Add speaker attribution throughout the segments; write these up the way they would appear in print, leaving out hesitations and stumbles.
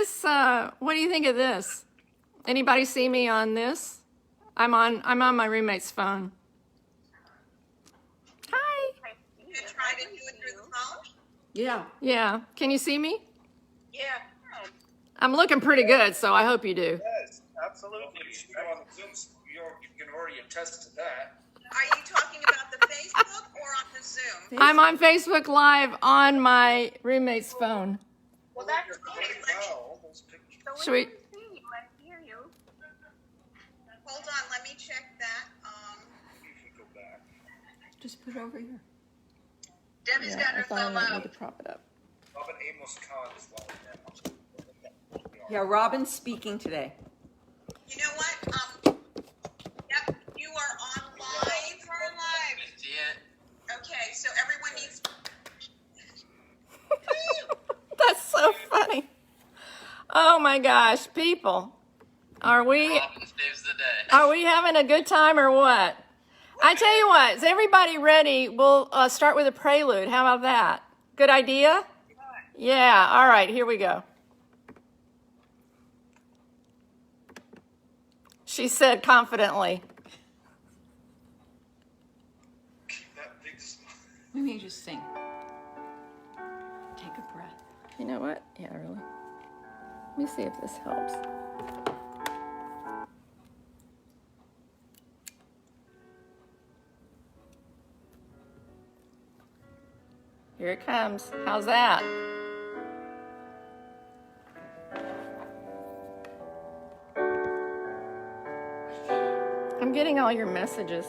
Speaker 1: this, what do you think of this? Anybody see me on this? I'm on my roommate's phone. Hi.
Speaker 2: You try to do it through the phone?
Speaker 1: Yeah. Yeah. Can you see me?
Speaker 2: Yeah.
Speaker 1: I'm looking pretty good, so I hope you do.
Speaker 3: Yes, absolutely. You go on the Zoom, you can already attest to that.
Speaker 2: Are you talking about the Facebook or on the Zoom?
Speaker 1: I'm on Facebook Live on my roommate's phone.
Speaker 2: Well, that's okay.
Speaker 1: Should we?
Speaker 2: Hold on, let me check that.
Speaker 3: You can go back.
Speaker 1: Just put it over here.
Speaker 2: Debbie's got her thumb
Speaker 1: I need
Speaker 2: up.
Speaker 1: to prop it up.
Speaker 3: Robin Amos Khan is live now.
Speaker 4: Yeah, Robin's speaking today.
Speaker 2: You know what? Yep, you are on live. Okay, so everyone needs.
Speaker 1: That's so funny. Oh my gosh, people. Are we having a good time or what? I tell you what, is everybody ready? We'll start with a prelude. How about that? Good idea? Yeah, all right, here we go. She said confidently.
Speaker 3: That big smile.
Speaker 4: Let me just sing. Take a breath.
Speaker 1: You know what? Yeah, really. Let me see if this helps. Here it comes. How's that? I'm getting all your messages.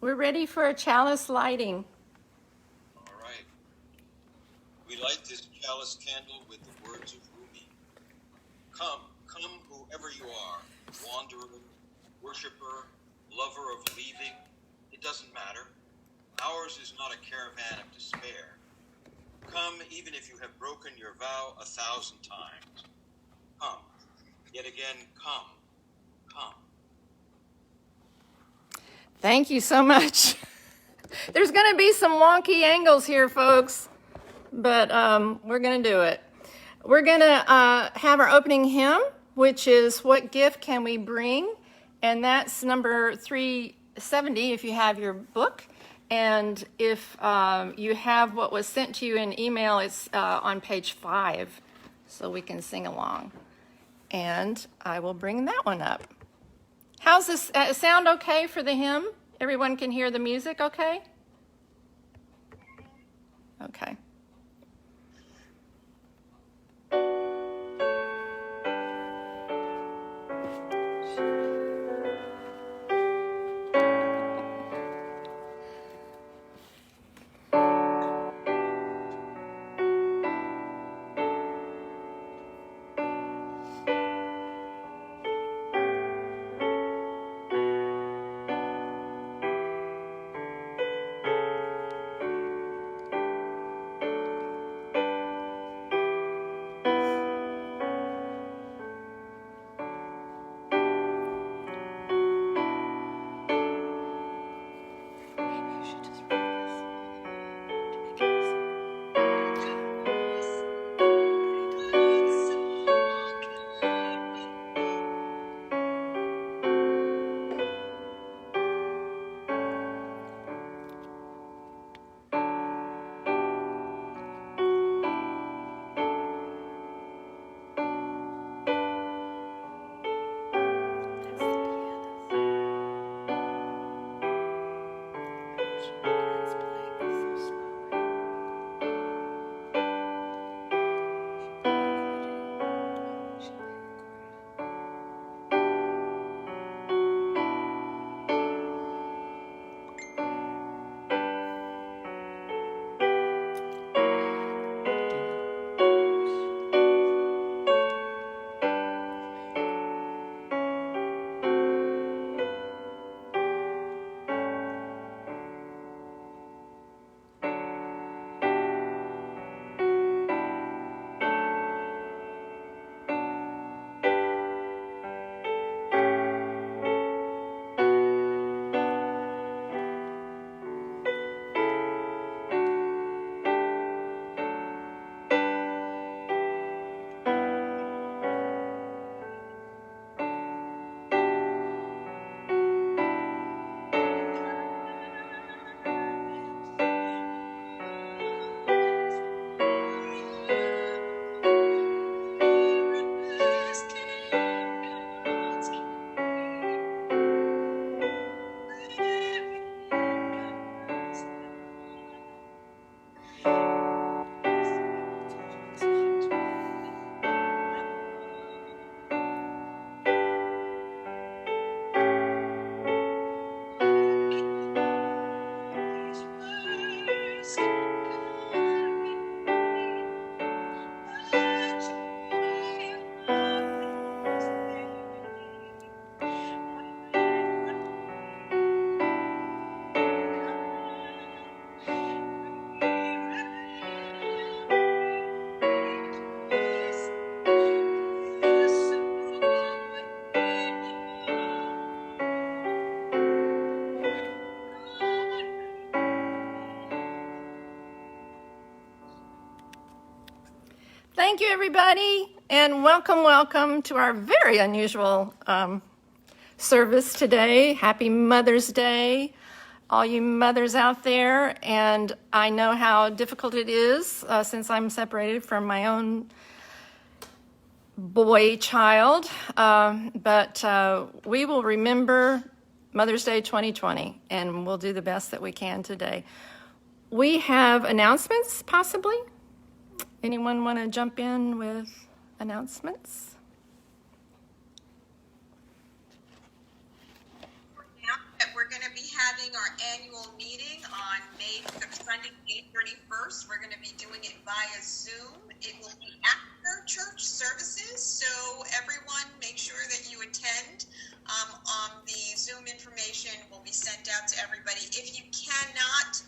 Speaker 1: We're ready for a chalice lighting.
Speaker 5: All right. We light this chalice candle with the words of Rumi. Come, whoever you are, wanderer, worshiper, lover of leaving, it doesn't matter. Ours is not a caravan of despair. Come, even if you have broken your vow 1,000 times. Come, yet again, come.
Speaker 1: Thank you so much. There's going to be some wonky angles here, folks, but we're going to do it. We're going to have our opening hymn, which is What Gift Can We Bring? And that's number 370 if you have your book. And if you have what was sent to you in email, it's on page 5, so we can sing along. And I will bring that one up. How's this sound okay for the hymn? Everyone can hear the music okay? Okay. Thank you, everybody, and welcome to our very unusual service today. Happy Mother's Day, all you mothers out there. And I know how difficult it is since I'm separated from my own boy child, but we will remember Mother's Day 2020, and we'll do the best that we can today. We have announcements, possibly. Anyone want to jump in with announcements?
Speaker 2: Now that we're going to be having our annual meeting on Sunday, May 31st. We're going to be doing it via Zoom. It will be after church services, so everyone make sure that you attend. The Zoom information will be sent out to everybody. If you cannot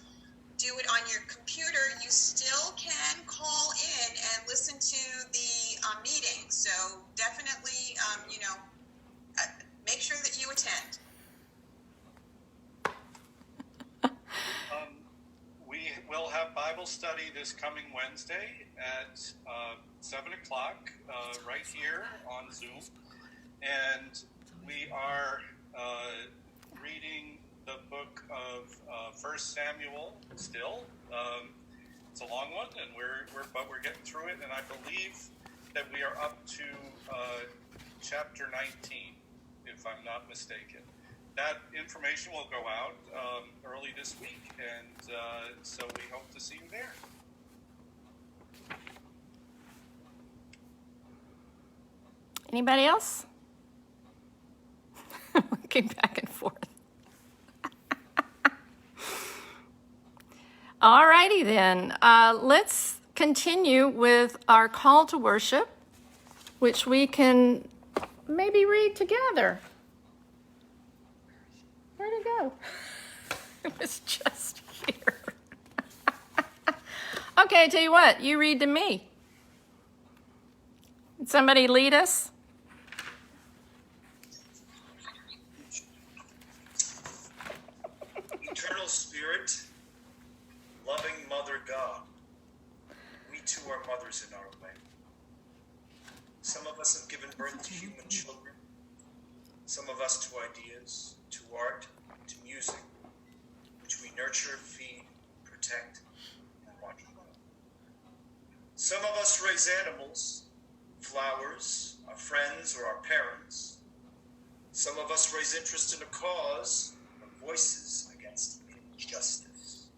Speaker 2: do it on your computer, you still can call in and listen to the meeting. So definitely, make sure that you attend.
Speaker 3: We will have Bible study this coming Wednesday at 7 o'clock right here on Zoom. And we are reading the book of 1 Samuel still. It's a long one, and we're getting through it. And I believe that we are up to chapter 19, if I'm not mistaken. That information will go out early this week, and so we hope to see you there.
Speaker 1: Anybody else? Looking back and forth. All righty then. Let's continue with our call to worship, which we can maybe read together. Where'd it go? It was just here. Okay, I tell you what, you read to me. Somebody lead us?
Speaker 6: Eternal Spirit, loving Mother God, we too are mothers in our way. Some of us have given birth to human children, some of us to ideas, to art, to music, which we nurture, feed, protect, and watch over. Some of us raise animals, flowers, our friends, or our parents. Some of us raise interest in a cause, or voices against injustice.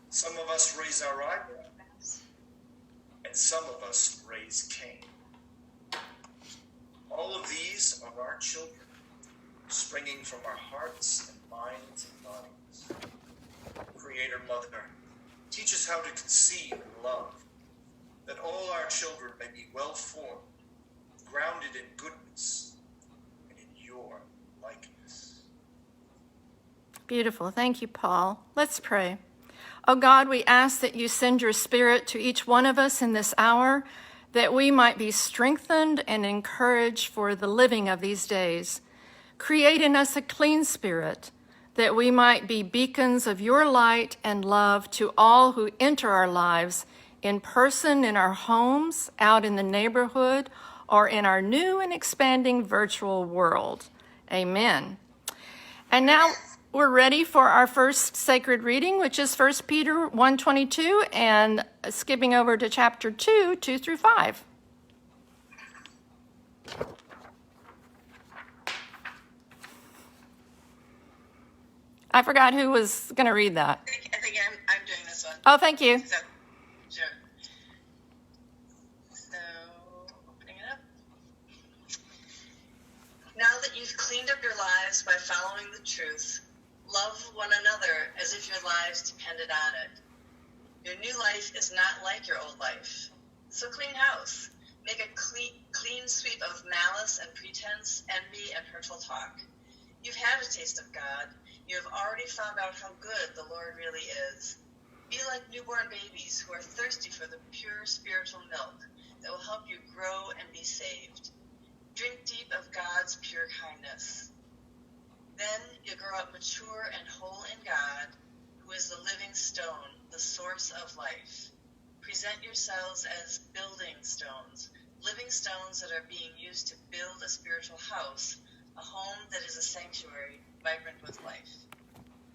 Speaker 6: Some of us raise our eyebrows, and some of us raise Cain. All of these are our children, springing from our hearts and minds and bodies. Creator Mother, teach us how to conceive and love, that all our children may be well formed, grounded in goodness and in your likeness.
Speaker 1: Beautiful. Thank you, Paul. Let's pray. Oh God, we ask that you send your Spirit to each one of us in this hour, that we might be strengthened and encouraged for the living of these days. Create in us a clean spirit, that we might be beacons of your light and love to all who enter our lives, in person, in our homes, out in the neighborhood, or in our new and expanding virtual world. Amen. And now we're ready for our first sacred reading, which is 1 Peter 1:22, and skipping over to chapter 2, 2 through 5. I forgot who was going to read that.
Speaker 2: I think I'm doing this one.
Speaker 1: Oh, thank you.
Speaker 2: So, sure. So, opening it up. Now that you've cleaned up your lives by following the truth, love one another as if your lives depended on it. Your new life is not like your old life. So clean house. Make a clean sweep of malice and pretense, envy, and hurtful talk. You've had a taste of God. You have already found out how good the Lord really is. Be like newborn babies who are thirsty for the pure spiritual milk that will help you grow and be saved. Drink deep of God's pure kindness. Then you'll grow up mature and whole in God, who is the living stone, the source of life. Present yourselves as building stones, living stones that are being used to build a spiritual house, a home that is a sanctuary, vibrant with life.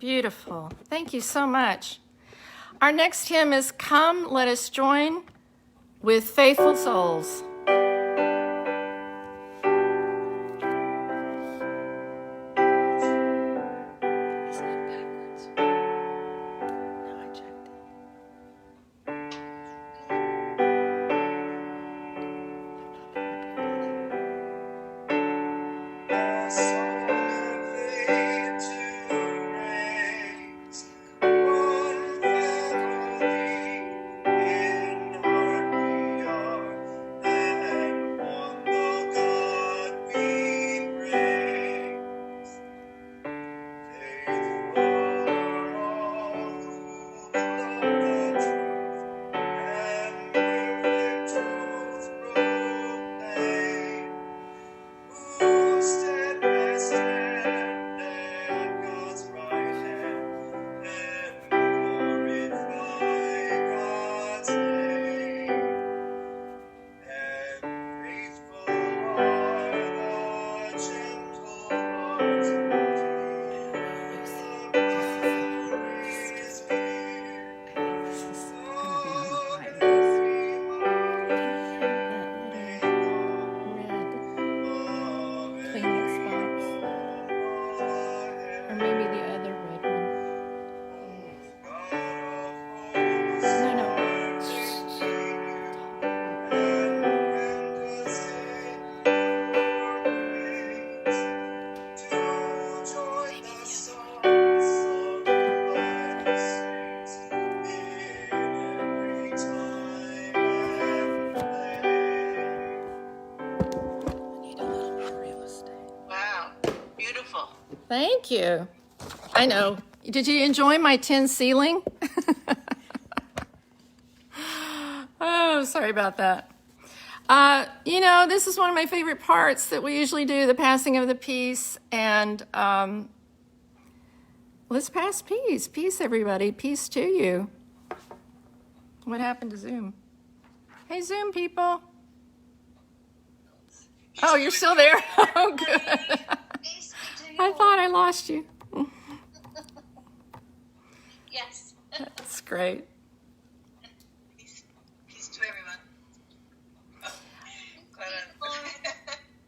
Speaker 1: Beautiful. Thank you so much. Our next hymn is Come, Let Us Join with Faithful Souls. Thank you. I know. Did you enjoy my tin ceiling? Oh, sorry about that. This is one of my favorite parts that we usually do, the passing of the peace. And let's pass peace. Peace, everybody. Peace to you. What happened to Zoom? Hey, Zoom people. Oh, you're still there? Oh, good. I thought I lost you.
Speaker 7: Yes.
Speaker 1: That's great.
Speaker 2: Peace to everyone.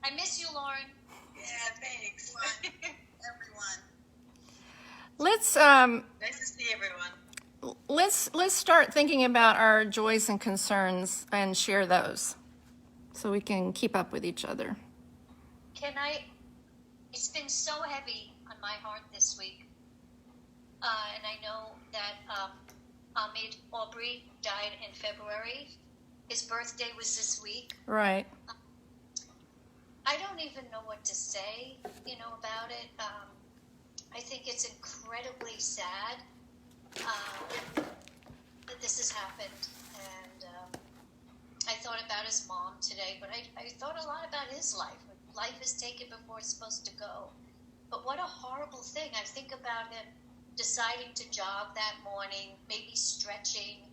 Speaker 7: I miss you, Lauren.
Speaker 2: Yeah, thanks. Everyone.
Speaker 1: Let's
Speaker 2: Nice to see everyone.
Speaker 1: let's start thinking about our joys and concerns and share those, so we can keep up with each other.
Speaker 7: It's been so heavy on my heart this week. And I know that Ahmed Aubrey died in February. His birthday was this week.
Speaker 1: Right.
Speaker 7: I don't even know what to say, about it. I think it's incredibly sad that this has happened. And I thought about his mom today, but I thought a lot about his life. Life is taken before it's supposed to go. But what a horrible thing. I think about him deciding to jog that morning, maybe stretching.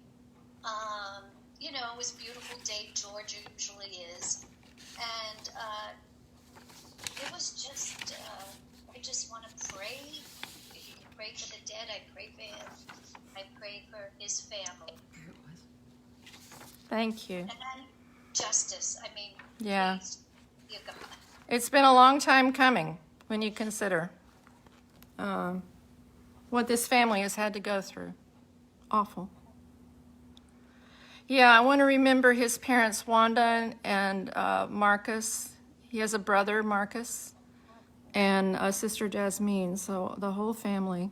Speaker 7: It was a beautiful day, Georgia usually is. And it was just, I just want to pray. If you can pray for the dead, I pray for him. I pray for his family.
Speaker 1: Thank you.
Speaker 7: And then justice.
Speaker 1: Yeah.
Speaker 7: Please, dear God.
Speaker 1: It's been a long time coming when you consider what this family has had to go through. Awful. Yeah, I want to remember his parents, Wanda and Marcus. He has a brother, Marcus, and a sister, Jasmine, so the whole family.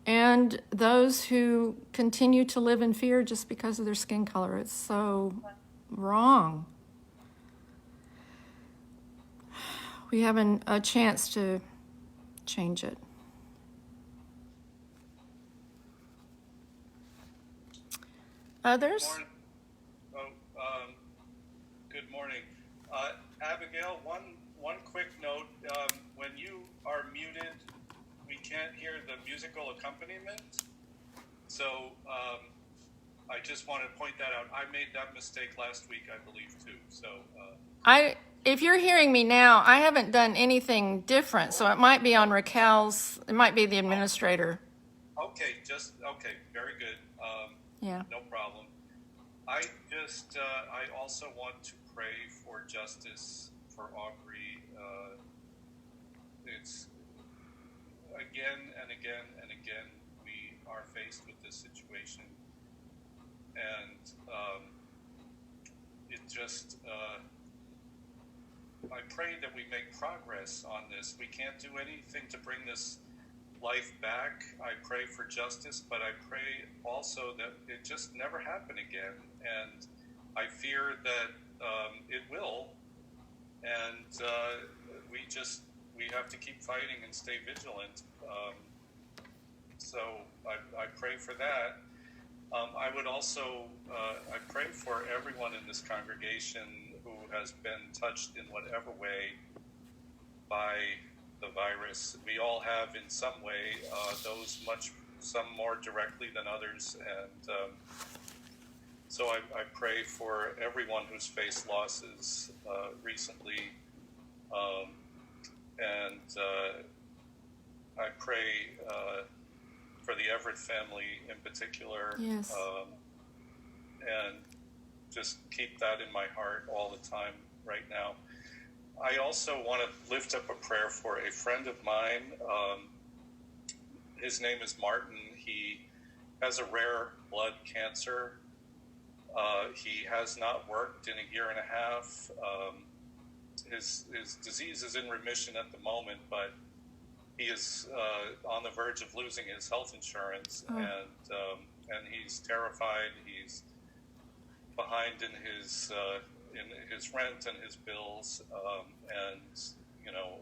Speaker 1: And those who continue to live in fear just because of their skin color. It's so wrong. We have a chance to change it. Others?
Speaker 3: Good morning. Abigail, one quick note. When you are muted, we can't hear the musical accompaniment. So I just want to point that out. I made that mistake last week, I believe, too. So,
Speaker 1: If you're hearing me now, I haven't done anything different, so it might be on Raquel's, it might be the administrator.
Speaker 3: okay, very good.
Speaker 1: Yeah.
Speaker 3: No problem. I also want to pray for justice for Aubrey. It's again and again and again we are faced with this situation, and it just. I pray that we make progress on this. We can't do anything to bring this life back. I pray for justice, but I pray also that it just never happen again. And I fear that it will. And we have to keep fighting and stay vigilant. So I pray for that. I would also, I pray for everyone in this congregation who has been touched in whatever way by the virus. We all have in some way, some more directly than others. And so I pray for everyone who's faced losses recently. And I pray for the Everett family in particular.
Speaker 1: Yes.
Speaker 3: And just keep that in my heart all the time right now. I also want to lift up a prayer for a friend of mine. His name is Martin. He has a rare blood cancer. He has not worked in a year and a half. His disease is in remission at the moment, but he is on the verge of losing his health insurance, and he's terrified. He's behind in his rent and his bills, and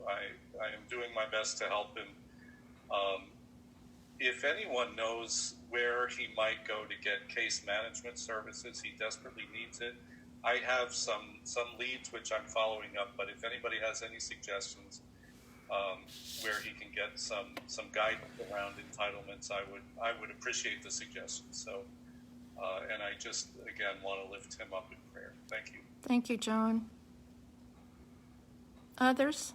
Speaker 3: I am doing my best to help him. If anyone knows where he might go to get case management services, he desperately needs it. I have some leads which I'm following up, but if anybody has any suggestions where he can get some guidance around entitlements, I would appreciate the suggestions. So, and I just again want to lift him up in prayer. Thank you.
Speaker 1: Thank you, John. Others?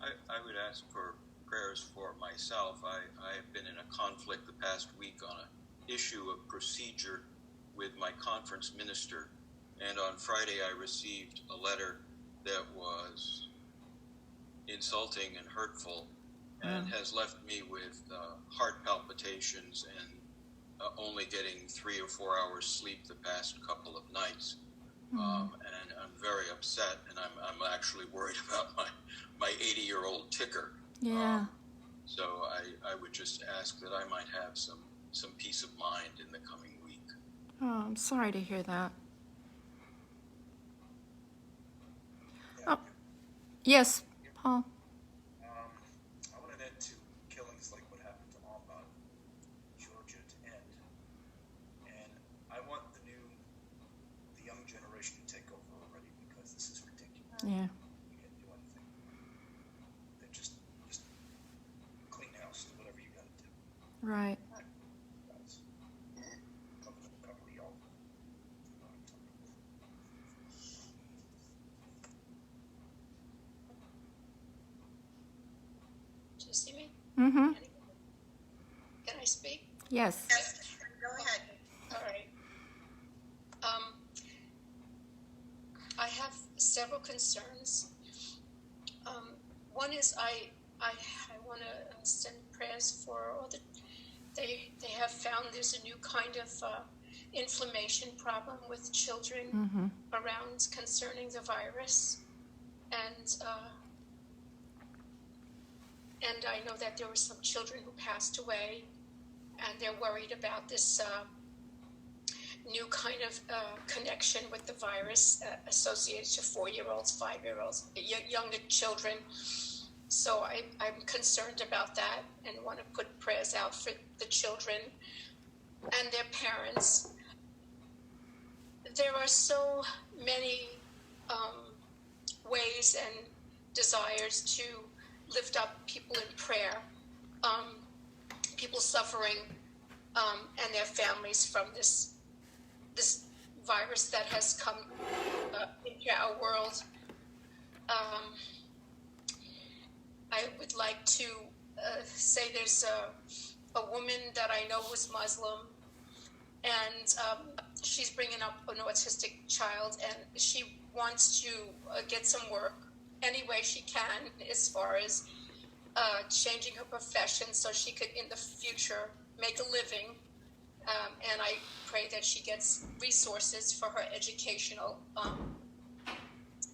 Speaker 5: I would ask for prayers for myself. I have been in a conflict the past week on an issue of procedure with my conference minister, and on Friday I received a letter that was insulting and hurtful and has left me with heart palpitations and only getting 3 or 4 hours sleep the past couple of nights. And I'm very upset, and I'm actually worried about my 80-year-old ticker.
Speaker 1: Yeah.
Speaker 5: So I would just ask that I might have some peace of mind in the coming week.
Speaker 1: Oh, I'm sorry to hear that.
Speaker 6: Yeah.
Speaker 1: Oh, yes, Paul.
Speaker 6: I want to end to killings like what happened to Alma, Georgia, to end. And I want the young generation to take over already, because this is ridiculous.
Speaker 1: Yeah.
Speaker 6: You can't do anything. Then just clean house, do whatever you got to do.
Speaker 1: Right.
Speaker 6: Guys, cover y'all.
Speaker 7: Do you see me?
Speaker 1: Mm-hmm.
Speaker 7: Can I speak?
Speaker 1: Yes.
Speaker 2: Yes, go ahead.
Speaker 7: All right. I have several concerns. One is I want to send prayers for all the. They have found there's a new kind of inflammation problem with children around concerning the virus, and I know that there were some children who passed away, and they're worried about this new kind of connection with the virus associated to 4-year-olds, 5-year-olds, younger children. So I'm concerned about that and want to put prayers out for the children and their parents. There are so many ways and desires to lift up people in prayer, people suffering
Speaker 8: and their families from this virus that has come into our world. I would like to say there's a woman that I know who's Muslim, and she's bringing up an autistic child, and she wants to get some work any way she can as far as changing her profession so she could in the future make a living. And I pray that she gets resources for her educational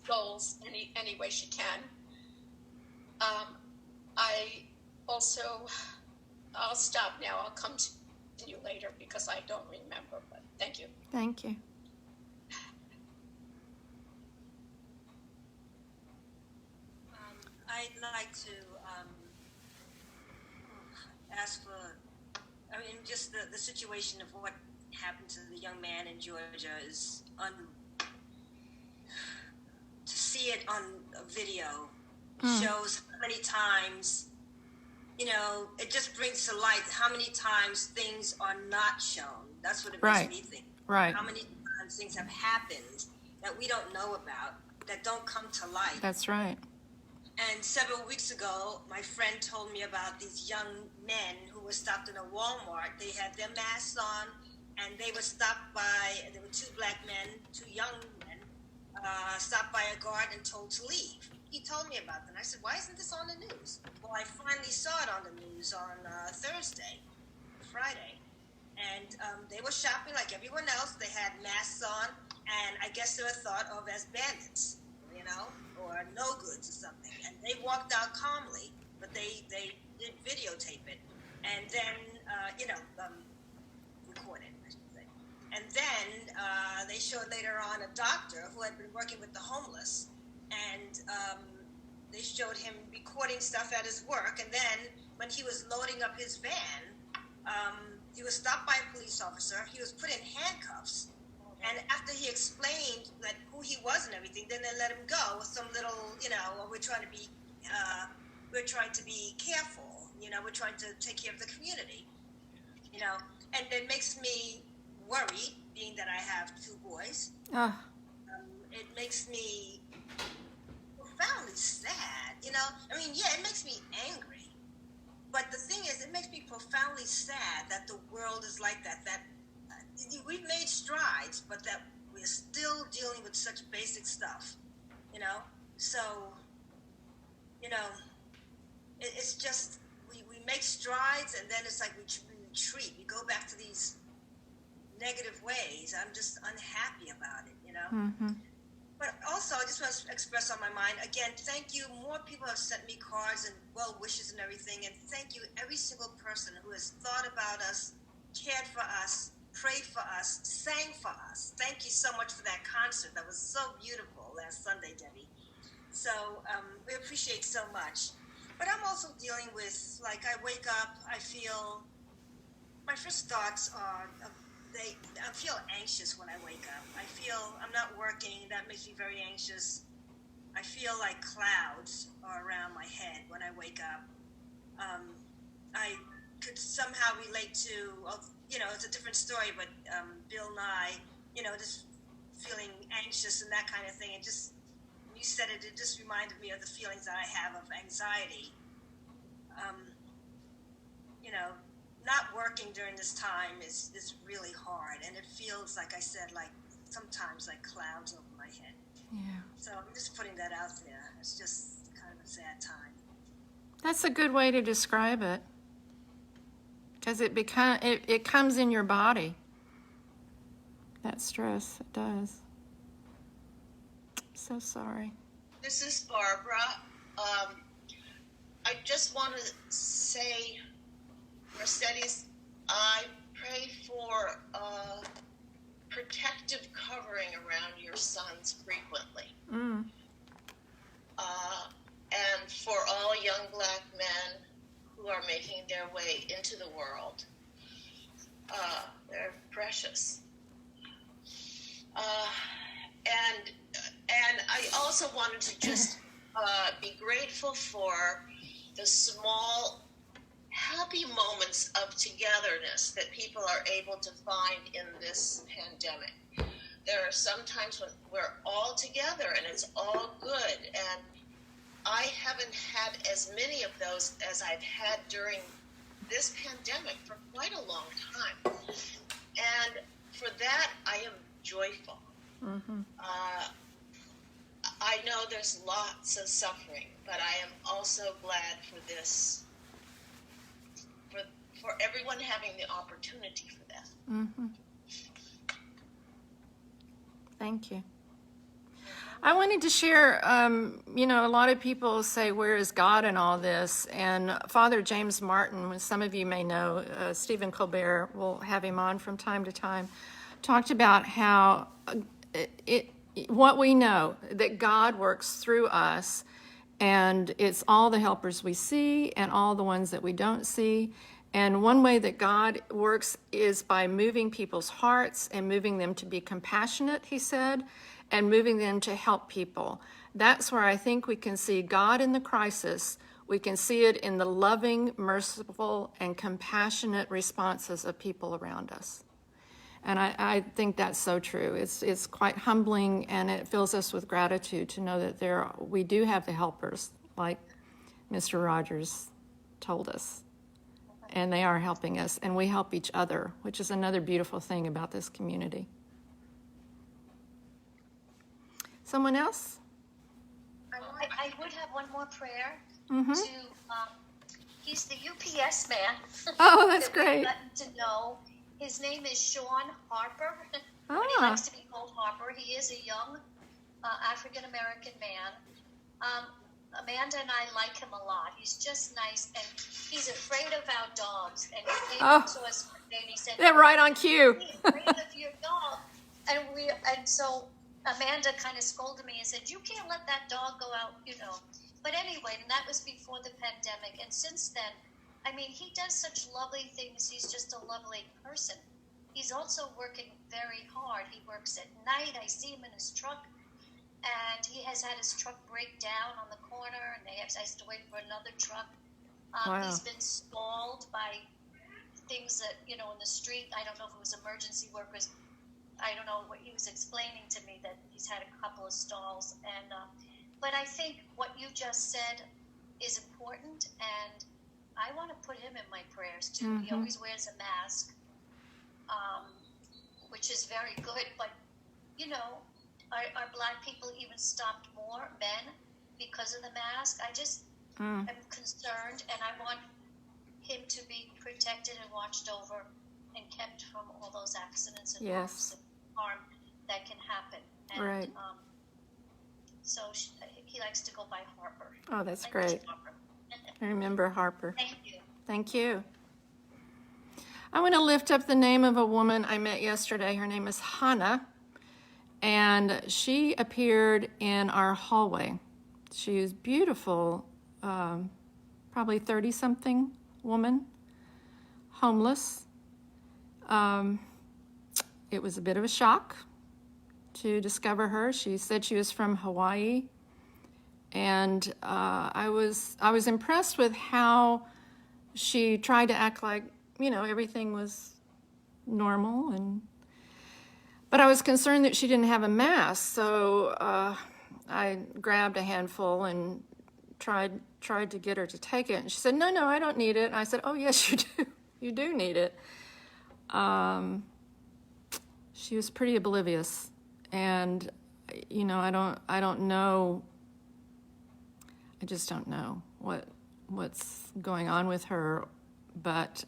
Speaker 8: goals any way she can. I'll stop now. I'll come to you later because I don't remember, but thank you.
Speaker 1: Thank you.
Speaker 9: I'd like to ask for, just the situation of what happened to the young man in Georgia is to see it on a video shows how many times, it just brings to light how many times things are not shown. That's what it makes me think.
Speaker 1: Right.
Speaker 9: How many times things have happened that we don't know about, that don't come to light.
Speaker 1: That's right.
Speaker 9: And several weeks ago, my friend told me about these young men who were stopped in a Walmart. They had their masks on, and they were stopped by, there were two black men, two young men, stopped by a guard and told to leave. He told me about them. I said, why isn't this on the news? Well, I finally saw it on the news on Friday. And they were shopping like everyone else. They had masks on, and I guess they were thought of as bandits, or no goods or something. And they walked out calmly, but they did videotape it. And then, record it, I should say. And then they showed later on a doctor who had been working with the homeless, and they showed him recording stuff at his work. And then when he was loading up his van, he was stopped by a police officer. He was put in handcuffs. And after he explained who he was and everything, then they let him go with some little, we're trying to be careful. We're trying to take care of the community. And it makes me worry, being that I have two boys. It makes me profoundly sad. It makes me angry. But the thing is, it makes me profoundly sad that the world is like that. That we've made strides, but that we're still dealing with such basic stuff, So, it's just, we make strides, and then it's like we retreat. We go back to these negative ways. I'm just unhappy about it,
Speaker 1: Mm-hmm.
Speaker 9: But also, I just want to express on my mind, again, thank you. More people have sent me cards and well wishes and everything, and thank you, every single person who has thought about us, cared for us, prayed for us, sang for us. Thank you so much for that concert. That was so beautiful last Sunday, Debbie. So we appreciate so much. But I'm also dealing with, I wake up, I feel, my first thoughts are, I feel anxious when I wake up. I feel I'm not working. That makes me very anxious. I feel like clouds are around my head when I wake up. I could somehow relate to, it's a different story, but Bill Nye, just feeling anxious and that kind of thing. It just, when you said it, it just reminded me of the feelings that I have of anxiety. Not working during this time is really hard, and it feels, like I said, sometimes like clouds over my head.
Speaker 1: Yeah.
Speaker 9: So I'm just putting that out there. It's just kind of a sad time.
Speaker 1: That's a good way to describe it, because it comes in your body. That stress, it does. So sorry.
Speaker 2: This is Barbara. I just want to say, Mercedes, I pray for a protective covering around your sons frequently. And for all young black men who are making their way into the world. They're precious. And I also wanted to just be grateful for the small happy moments of togetherness that people are able to find in this pandemic. There are some times when we're all together and it's all good. And I haven't had as many of those as I've had during this pandemic for quite a long time. And for that, I am joyful.
Speaker 1: Mm-hmm.
Speaker 2: I know there's lots of suffering, but I am also glad for this, for everyone having the opportunity for that.
Speaker 1: Mm-hmm. Thank you. I wanted to share, a lot of people say, where is God in all this? And Father James Martin, some of you may know, Stephen Colbert, will have him on from time to time, talked about how what we know, that God works through us, and it's all the helpers we see and all the ones that we don't see. And one way that God works is by moving people's hearts and moving them to be compassionate, he said, and moving them to help people. That's where I think we can see God in the crisis. We can see it in the loving, merciful, and compassionate responses of people around us. And I think that's so true. It's quite humbling, and it fills us with gratitude to know that we do have the helpers, like Mr. Rogers told us. And they are helping us, and we help each other, which is another beautiful thing about this community. Someone else?
Speaker 7: I would have one more prayer.
Speaker 1: Mm-hmm.
Speaker 7: He's the UPS man.
Speaker 1: Oh, that's
Speaker 7: that we've
Speaker 1: great.
Speaker 7: gotten to know. His name is Sean Harper. But he
Speaker 1: Ah.
Speaker 7: likes to be called Harper. He is a young African-American man. Amanda and I like him a lot. He's just nice, and he's afraid of our dogs. And he came up to us one day and he said,
Speaker 1: They're right on cue.
Speaker 7: "I'm afraid of your dog." And so Amanda kind of scolded me and said, "You can't let that dog go out, But anyway, and that was before the pandemic. And since then, I mean, he does such lovely things. He's just a lovely person. He's also working very hard. He works at night. I see him in his truck. And he has had his truck break down on the corner, and I have to wait for another truck.
Speaker 1: Wow.
Speaker 7: He's been stalled by things that, in the street. I don't know if it was emergency workers. I don't know what he was explaining to me, that he's had a couple of stalls. But I think what you just said is important, and I want to put him in my prayers too.
Speaker 1: Mm-hmm.
Speaker 7: He always wears a mask, which is very good. But, are black people even stopped more, men, because of the mask? I just am concerned, and I want him to be protected and watched over and kept from all those accidents and
Speaker 1: Yes.
Speaker 7: harm that can happen. And,
Speaker 1: Right.
Speaker 7: So he likes to go by Harper.
Speaker 1: Oh, that's
Speaker 7: Thank you,
Speaker 1: great.
Speaker 7: Harper.
Speaker 1: I remember Harper.
Speaker 7: Thank you.
Speaker 1: Thank you. I want to lift up the name of a woman I met yesterday. Her name is Hannah, and she appeared in our hallway. She is beautiful, probably 30-something woman, homeless. It was a bit of a shock to discover her. She said she was from Hawaii, and I was impressed with how she tried to act like, everything was normal, but I was concerned that she didn't have a mask, so I grabbed a handful and tried to get her to take it, and she said, no, I don't need it. And I said, oh, yes, you do. You do need it. She was pretty oblivious, and, I don't know. I just don't know what's going on with her, but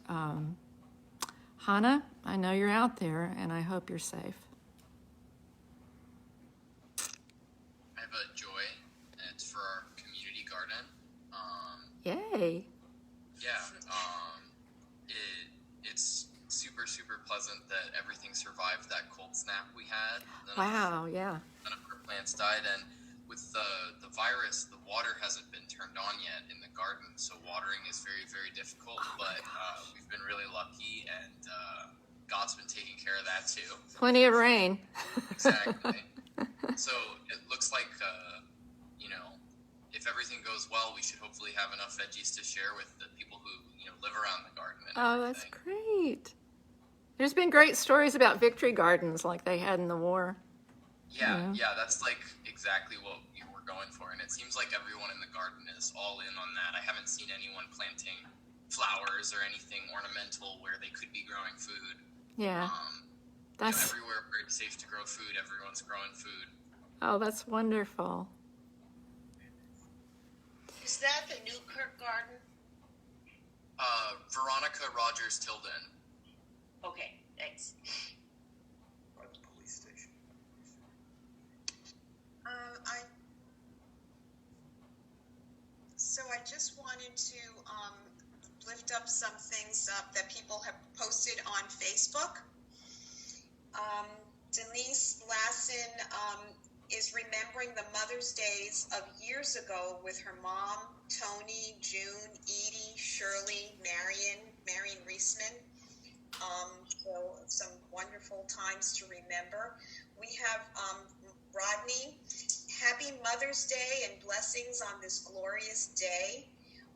Speaker 1: Hannah, I know you're out there, and I hope you're safe.
Speaker 10: I have a joy, and it's for our community garden.
Speaker 1: Yay!
Speaker 10: Yeah, it's super, super pleasant that everything survived that cold snap we had.
Speaker 1: Wow, yeah.
Speaker 10: None of our plants died, and with the virus, the water hasn't been turned on yet in the garden, so watering is very, very difficult, but we've been really lucky, and God's been taking care of that too.
Speaker 1: Plenty of rain.
Speaker 10: Exactly. So it looks like, if everything goes well, we should hopefully have enough veggies to share with the people who live around the garden and
Speaker 1: Oh, that's
Speaker 10: everything.
Speaker 1: great. There's been great stories about victory gardens like they had in the war.
Speaker 10: Yeah, that's like exactly what we were going for, and it seems like everyone in the garden is all in on that. I haven't seen anyone planting flowers or anything ornamental where they could be growing food.
Speaker 1: Yeah. That's
Speaker 10: everywhere where it's safe to grow food, everyone's growing food.
Speaker 1: Oh, that's wonderful.
Speaker 9: Is that the Newkirk Garden?
Speaker 10: Veronica Rogers Tilden.
Speaker 9: Okay, thanks.
Speaker 6: By the police station.
Speaker 11: I just wanted to lift up some things up that people have posted on Facebook. Denise Lassen is remembering the Mother's Days of years ago with her mom, Tony, June, Edie, Shirley, Marion Reisman. So some wonderful times to remember. We have Rodney, happy Mother's Day and blessings on this glorious day.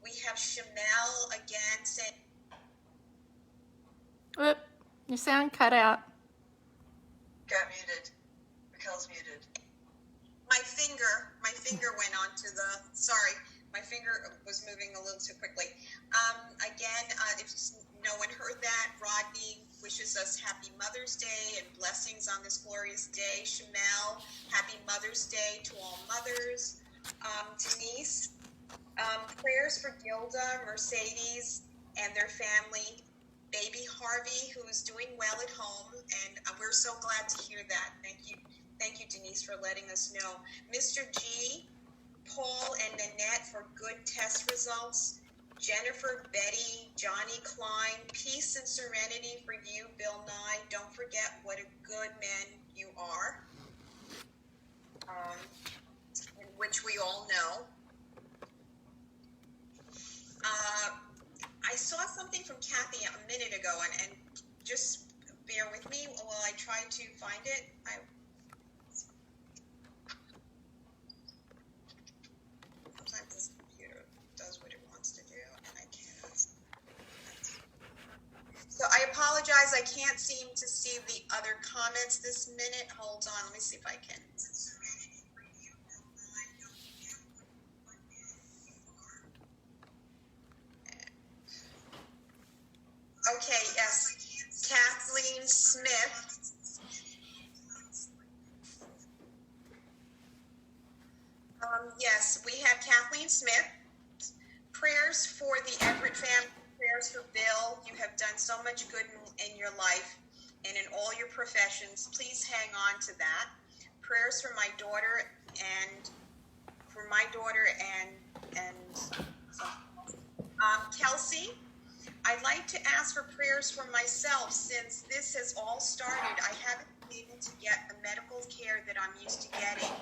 Speaker 11: We have Shamel again saying,
Speaker 1: Whoop, your sound cut out.
Speaker 2: Got muted. Raquel's muted.
Speaker 11: my finger went on to the, sorry, my finger was moving a little too quickly. Again, if no one heard that, Rodney wishes us happy Mother's Day and blessings on this glorious day. Shamel, happy Mother's Day to all mothers. Denise, prayers for Gilda, Mercedes, and their family. Baby Harvey, who's doing well at home, and we're so glad to hear that. Thank you, Denise, for letting us know. Mr. G, Paul, and Nanette for good test results. Jennifer, Betty, Johnny Klein, peace and serenity for you, Bill Nye. Don't forget what a good man you are, which we all know. I saw something from Kathy a minute ago, and just bear with me while I try to find it. Sometimes this computer does what it wants to do, and I can't. So I apologize, I can't seem to see the other comments this minute. Hold on, let me see if I can. Okay, yes, Kathleen Smith. Yes, we have Kathleen Smith. Prayers for the Everett family, prayers for Bill. You have done so much good in your life and in all your professions. Please hang on to that. Prayers for my daughter and Kelsey. I'd like to ask for prayers for myself since this has all started. I haven't been able to get the medical care that I'm used to getting,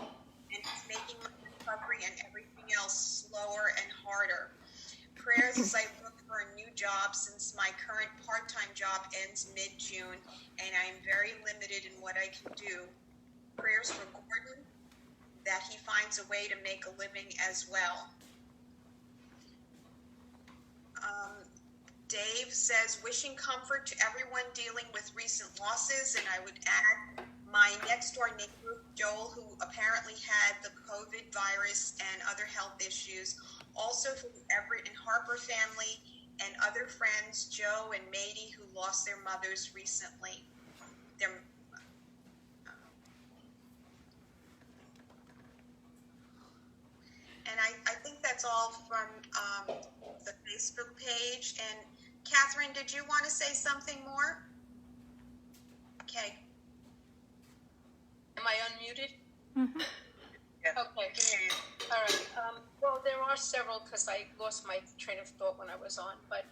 Speaker 11: and it's making my recovery and everything else slower and harder. Prayers as I look for a new job since my current part-time job ends mid-June, and I am very limited in what I can do. Prayers for Gordon, that he finds a way to make a living as well. Dave says, wishing comfort to everyone dealing with recent losses, and I would add my next door neighbor, Joel, who apparently had the COVID virus and other health issues. Also for the Everett and Harper family and other friends, Joe and Mady, who lost their mothers recently. And I think that's all from the Facebook page. And Catherine, did you want to say something more? Okay.
Speaker 8: Am I unmuted?
Speaker 1: Mm-hmm.
Speaker 2: Yeah.
Speaker 8: Okay.
Speaker 2: Can hear you.
Speaker 8: All right. Well, there are several because I lost my train of thought when I was on, but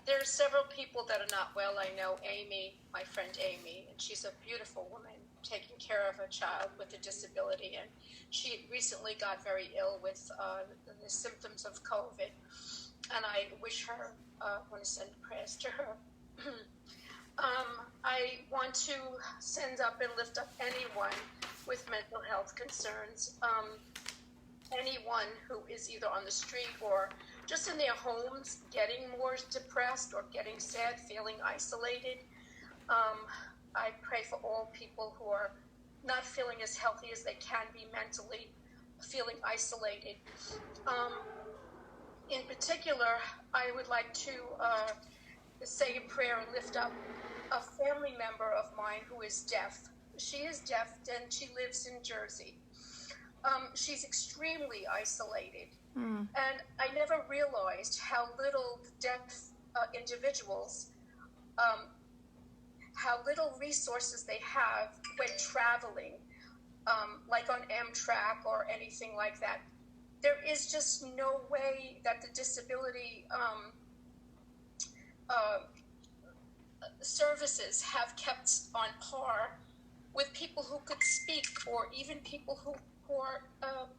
Speaker 8: there are several people that are not well. I know Amy, my friend Amy, and she's a beautiful woman taking care of a child with a disability, and she recently got very ill with the symptoms of COVID, and I wish her, want to send prayers to her. I want to send up and lift up anyone with mental health concerns. anyone who is either on the street or just in their homes getting more depressed or getting sad, feeling isolated. I pray for all people who are not feeling as healthy as they can be mentally, feeling isolated. In particular, I would like to say a prayer and lift up a family member of mine who is deaf. She is deaf and she lives in Jersey. She's extremely isolated. And I never realized how little deaf individuals, how little resources they have when traveling, like on Amtrak or anything like that. There is just no way that the disability services have kept on par with people who could speak or even people who are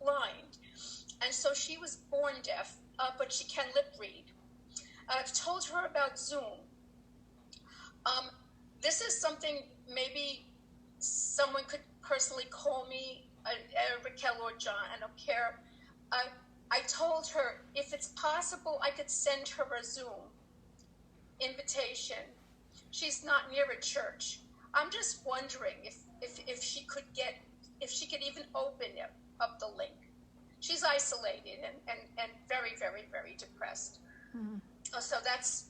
Speaker 8: blind. And so she was born deaf, but she can lip read. I've told her about Zoom. This is something maybe someone could personally call me, Raquel or John, I don't care. I told her if it's possible, I could send her a Zoom invitation. She's not near a church. I'm just wondering if she could even open up the link. She's isolated and very, very, very depressed. So that's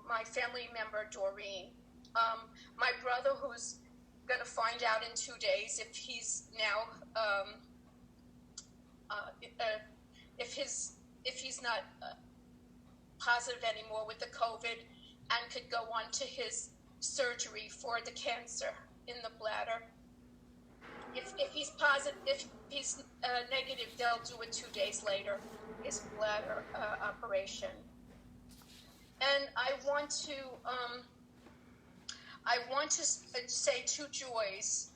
Speaker 8: my family member, Doreen. My brother, who's going to find out in 2 days if he's now if he's not positive anymore with the COVID and could go on to his surgery for the cancer in the bladder. If he's positive, if he's negative, they'll do it 2 days later, his bladder operation. And I want to say two joys.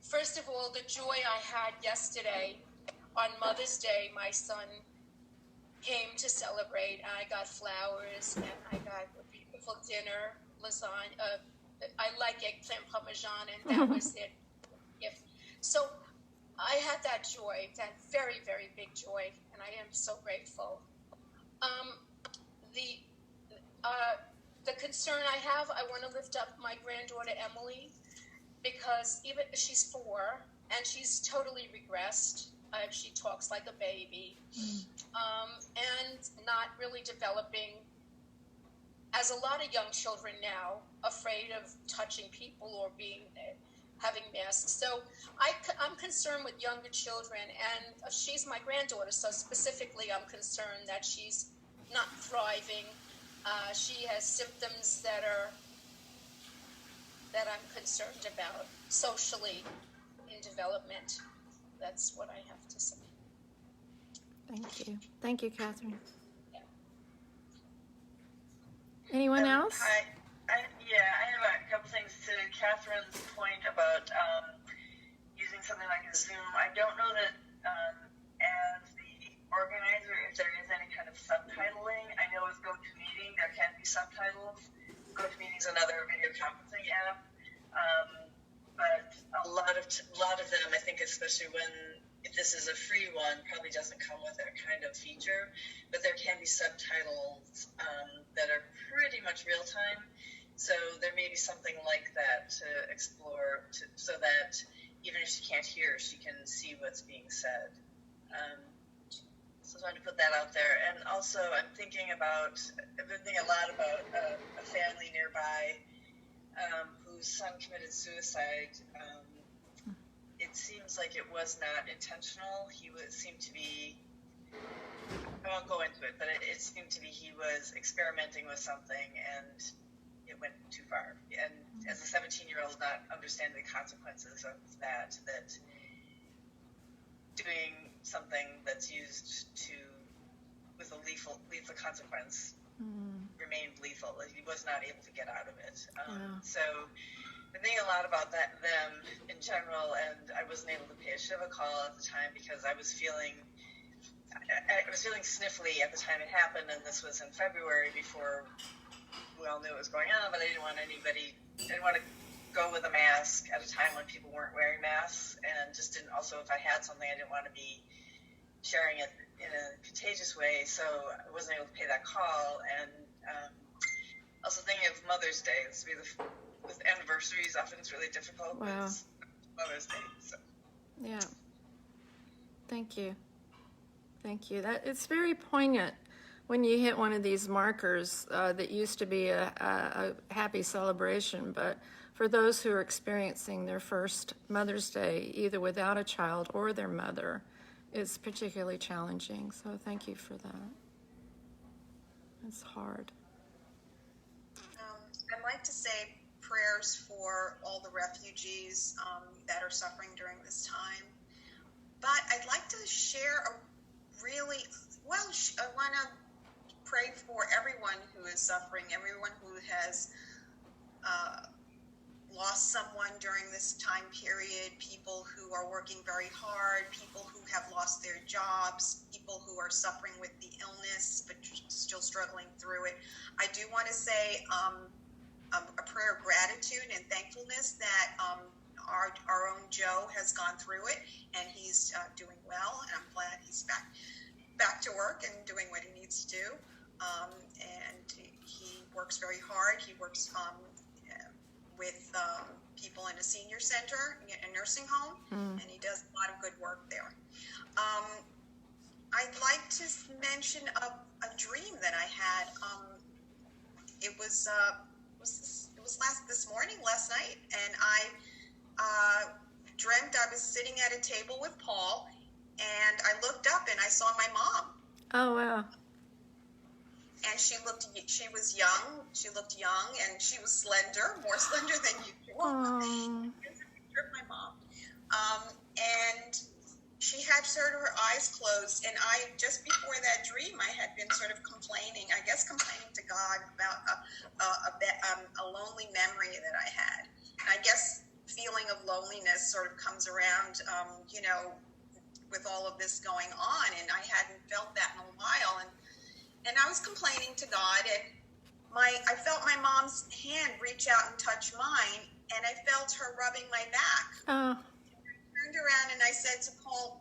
Speaker 8: First of all, the joy I had yesterday on Mother's Day. My son came to celebrate, and I got flowers, and I got a beautiful dinner, lasagna. I like eggplant parmesan, and that was it. Gift. So I had that joy, that very, very big joy, and I am so grateful. The concern I have, I want to lift up my granddaughter Emily, because even she's 4 and she's totally regressed. She talks like a baby, and not really developing, as a lot of young children now, afraid of touching people or having masks. So I'm concerned with younger children, and she's my granddaughter, so specifically I'm concerned that she's not thriving. She has symptoms that I'm concerned about socially in development. That's what I have to say.
Speaker 1: Thank you. Thank you, Catherine. Yeah. Anyone else?
Speaker 2: I have a couple things to Catherine's point about using something like a Zoom. I don't know that as the organizer, if there is any kind of subtitling. I know with GoToMeeting there can be subtitles. GoToMeeting's another video conferencing app, but a lot of them, I think, especially if this is a free one, probably doesn't come with that kind of feature. But there can be subtitles that are pretty much real time. So there may be something like that to explore, so that even if she can't hear, she can see what's being said. So I wanted to put that out there. And also, I've been thinking a lot about a family nearby whose son committed suicide. It seems like it was not intentional. Seemed to be, I won't go into it, but it seemed to be he was experimenting with something and it went too far. And as a 17-year-old, not understanding the consequences of that doing something that's used with a lethal consequence remained lethal. He was not able to get out of it. So I'm thinking a lot about them in general, and I wasn't able to pay a Shiva call at the time because I was feeling sniffly at the time it happened, and this was in February before we all knew what was going on, but I didn't want to go with a mask at a time when people weren't wearing masks, and just didn't, also if I had something, I didn't want to be sharing it in a contagious way, so I wasn't able to pay that call. And also thinking of Mother's Day, with anniversaries, often it's really difficult.
Speaker 1: Wow.
Speaker 2: But it's Mother's Day, so.
Speaker 1: Yeah. Thank you. Thank you. It's very poignant when you hit one of these markers that used to be a happy celebration, but for those who are experiencing their first Mother's Day, either without a child or their mother, it's particularly challenging. So thank you for that. It's hard.
Speaker 11: I'd like to say prayers for all the refugees that are suffering during this time. But I'd like to share I want to pray for everyone who is suffering, everyone who has lost someone during this time period, people who are working very hard, people who have lost their jobs, people who are suffering with the illness but still struggling through it. I do want to say a prayer of gratitude and thankfulness that our own Joe has gone through it, and he's doing well, and I'm glad he's back to work and doing what he needs to do. And he works very hard. He works with people in a senior center, a nursing home, and he does a lot of good work there. I'd like to mention a dream that I had. It was last night, and I dreamt I was sitting at a table with Paul, and I looked up and I saw my mom.
Speaker 1: Oh, wow.
Speaker 11: And she was young. She looked young, and she was slender, more slender than usual. Here's a picture of my mom. And she had sort of her eyes closed, and just before that dream, I had been sort of complaining to God about a lonely memory that I had. And I guess feeling of loneliness sort of comes around, with all of this going on, and I hadn't felt that in a while, and I was complaining to God, and I felt my mom's hand reach out and touch mine, and I felt her rubbing my back.
Speaker 1: Oh.
Speaker 11: I turned around and I said to Paul,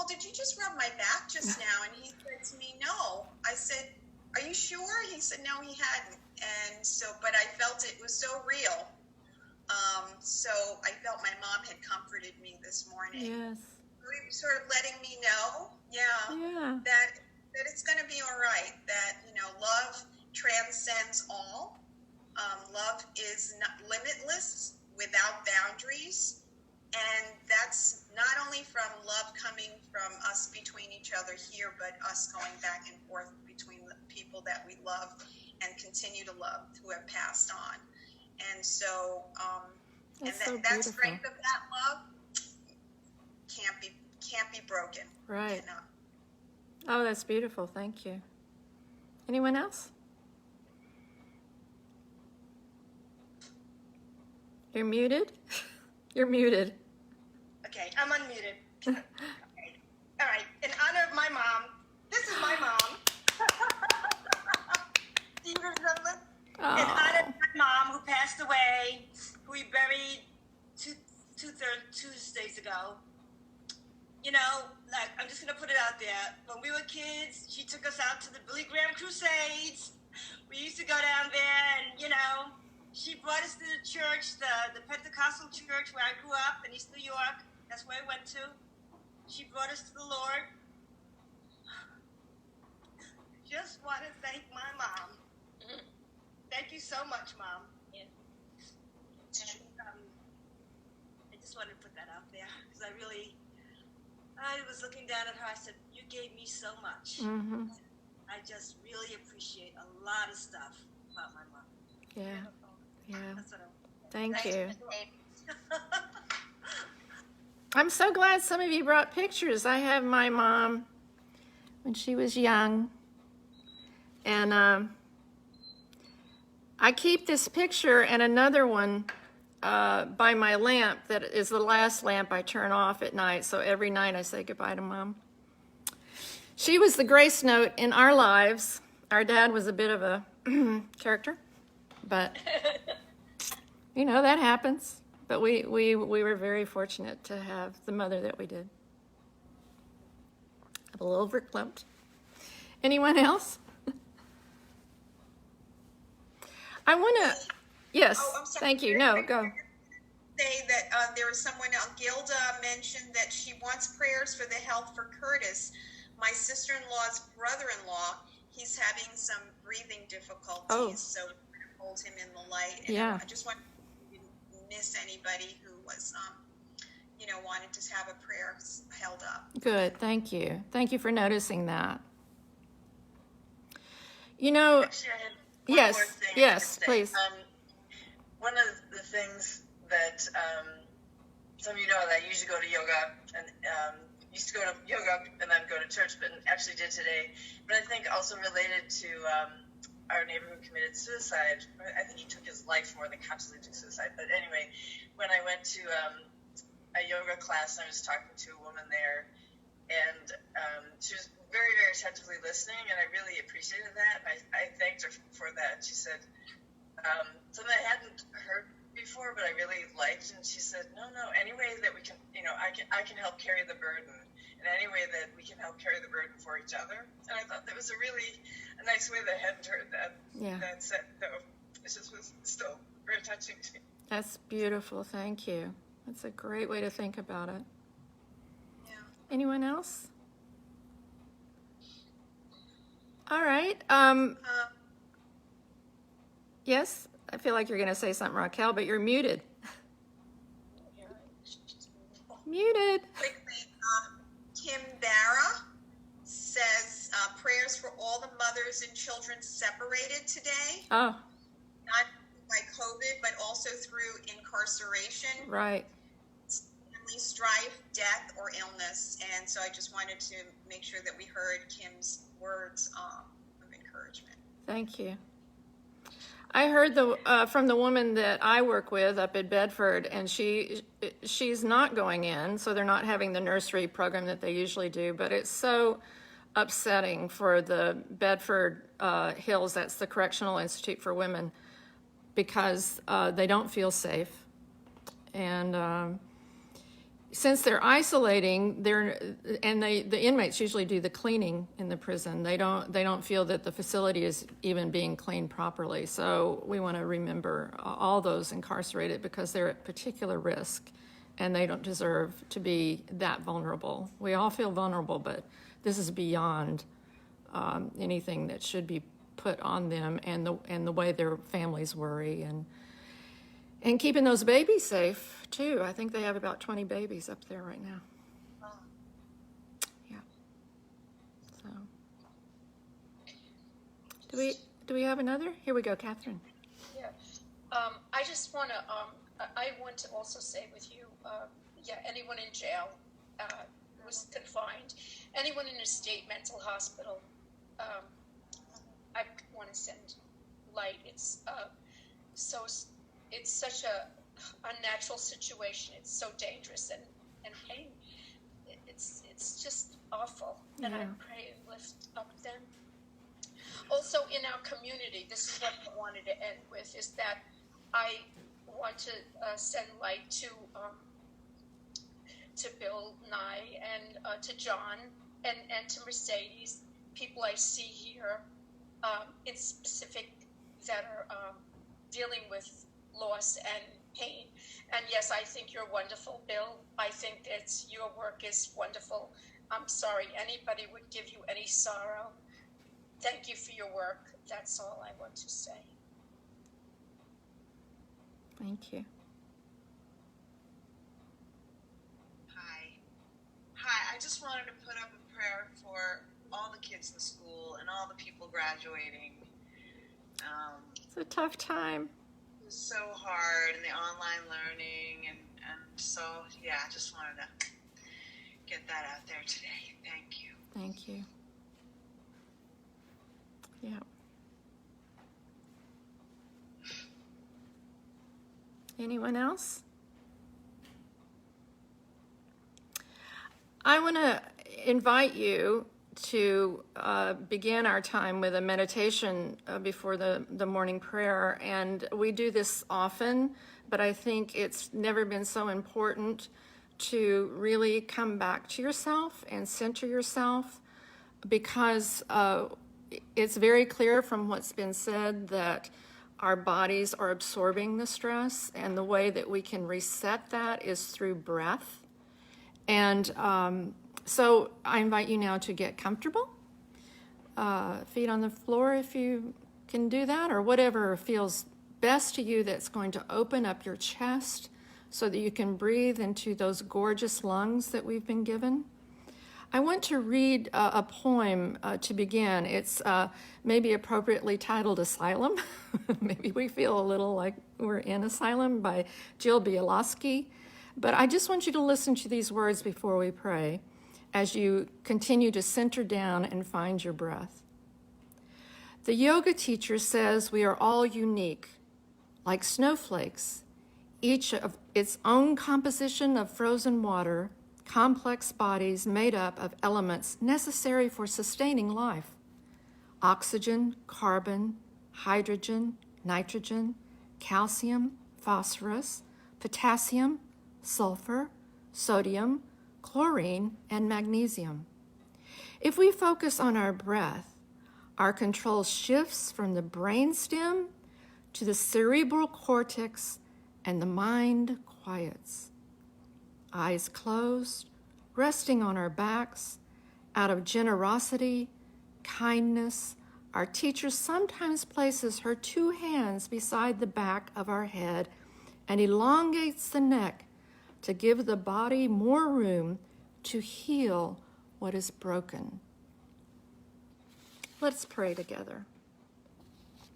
Speaker 11: did you just rub my back just now? And he said to me, no. I said, are you sure? He said, no, he hadn't. And so, but I felt it was so real. So I felt my mom had comforted me this morning.
Speaker 1: Yes.
Speaker 11: Sort of letting me know, that it's going to be all right, that, love transcends all. Love is not limitless, without boundaries. And that's not only from love coming from us between each other here, but us going back and forth between the people that we love and continue to love who have passed on. And so, that strength of that love can't be broken.
Speaker 1: Right. Oh, that's beautiful. Thank you. Anyone else? You're muted. You're muted.
Speaker 9: Okay, I'm unmuted. Okay. All right. In honor of my mom, this is my mom. Do you remember?
Speaker 1: Oh.
Speaker 9: In honor of my mom, who passed away, who we buried two Tuesdays ago. I'm just going to put it out there. When we were kids, she took us out to the Billy Graham Crusades. We used to go down there, and, she brought us to the church, the Pentecostal church where I grew up in East New York. That's where I went to. She brought us to the Lord. Just want to thank my mom. Thank you so much, Mom. Yeah. And I just wanted to put that out there because I was looking down at her. I said, you gave me so much.
Speaker 1: Mm-hmm.
Speaker 9: I just really appreciate a lot of stuff about my mom.
Speaker 1: Yeah. Yeah.
Speaker 9: That's what
Speaker 1: Thank you. I'm so glad some of you brought pictures. I have my mom when she was young. And I keep this picture and another one by my lamp that is the last lamp I turn off at night. So every night I say goodbye to Mom. She was the grace note in our lives. Our dad was a bit of a character, but you know, that happens. But we were very fortunate to have the mother that we did. I'm a little verklempt. Anyone else? I want to, yes,
Speaker 11: Oh, I'm sorry.
Speaker 1: thank you. No, go.
Speaker 11: Say that there was someone else, Gilda mentioned that she wants prayers for the health for Curtis, my sister-in-law's brother-in-law. He's having some breathing difficulties,
Speaker 1: Oh.
Speaker 11: so we're going to hold him in the light. And
Speaker 1: Yeah.
Speaker 11: I just want to miss anybody who was, wanted to have a prayer held up.
Speaker 1: Good, thank you. Thank you for noticing that. You know,
Speaker 2: Actually, I had one
Speaker 1: yes,
Speaker 2: more thing
Speaker 1: yes,
Speaker 2: to say.
Speaker 1: please.
Speaker 2: One of the things that some of you know that I usually go to yoga and used to go to yoga and then go to church, but actually did today. But I think also related to our neighbor who committed suicide. I think he took his life more than consciously took suicide. But anyway, when I went to a yoga class and I was talking to a woman there, and she was very, very attentively listening, and I really appreciated that. And I thanked her for that. She said something I hadn't heard before, but I really liked. And she said, "No, any way that we can, I can help carry the burden, and any way that we can help carry the burden for each other." And I thought that was a nice way that I hadn't heard that.
Speaker 1: Yeah.
Speaker 2: That said, though, it just was still very touching to me.
Speaker 1: That's beautiful, thank you. That's a great way to think about it.
Speaker 11: Yeah.
Speaker 1: Anyone else? All right. Yes, I feel like you're going to say something, Raquel, but you're muted. Muted.
Speaker 11: Quickly, Kim Barra says prayers for all the mothers and children separated today,
Speaker 1: Oh,
Speaker 11: not by COVID, but also through incarceration,
Speaker 1: right.
Speaker 11: family strife, death, or illness. And so I just wanted to make sure that we heard Kim's words of encouragement.
Speaker 1: Thank you. I heard from the woman that I work with up in Bedford, and she's not going in, so they're not having the nursery program that they usually do, but it's so upsetting for the Bedford Hills, that's the Correctional Institute for Women, because they don't feel safe. And since they're isolating, the inmates usually do the cleaning in the prison. They don't feel that the facility is even being cleaned properly. So we want to remember all those incarcerated because they're at particular risk, and they don't deserve to be that vulnerable. We all feel vulnerable, but this is beyond anything that should be put on them, and the way their families worry, and keeping those babies safe too. I think they have about 20 babies up there right now. Yeah. So, do we have another? Here we go, Catherine.
Speaker 8: Yeah. I just want to, I want to also say with you, anyone in jail was confined, anyone in a state mental hospital, I want to send light. It's it's such a unnatural situation. It's so dangerous and pain. It's just awful. And I pray and lift up them. Also, in our community, this is what I wanted to end with, is that I want to send light to Bill Nye and to John and to Mercedes, people I see here in specific that are dealing with loss and pain. And yes, I think you're wonderful, Bill. I think your work is wonderful. I'm sorry anybody would give you any sorrow. Thank you for your work. That's all I want to say.
Speaker 1: Thank you.
Speaker 11: Hi, I just wanted to put up a prayer for all the kids in school and all the people graduating.
Speaker 1: It's a tough time.
Speaker 11: It was so hard, and the online learning, and so, yeah, I just wanted to get that out there today. Thank you.
Speaker 1: Thank you. Yeah. Anyone else? I want to invite you to begin our time with a meditation before the morning prayer. And we do this often, but I think it's never been so important to really come back to yourself and center yourself, because it's very clear from what's been said that our bodies are absorbing the stress, and the way that we can reset that is through breath. And so I invite you now to get comfortable, feet on the floor if you can do that, or whatever feels best to you that's going to open up your chest so that you can breathe into those gorgeous lungs that we've been given. I want to read a poem to begin. It's maybe appropriately titled Asylum. Maybe we feel a little like we're in Asylum, by Jill Bielowski. But I just want you to listen to these words before we pray as you continue to center down and find your breath. The yoga teacher says we are all unique, like snowflakes, each of its own composition of frozen water, complex bodies made up of elements necessary for sustaining life: oxygen, carbon, hydrogen, nitrogen, calcium, phosphorus, potassium, sulfur, sodium, chlorine, and magnesium. If we focus on our breath, our control shifts from the brainstem to the cerebral cortex, and the mind quiets. Eyes closed, resting on our backs, out of generosity, kindness, our teacher sometimes places her 2 hands beside the back of our head and elongates the neck to give the body more room to heal what is broken. Let's pray together.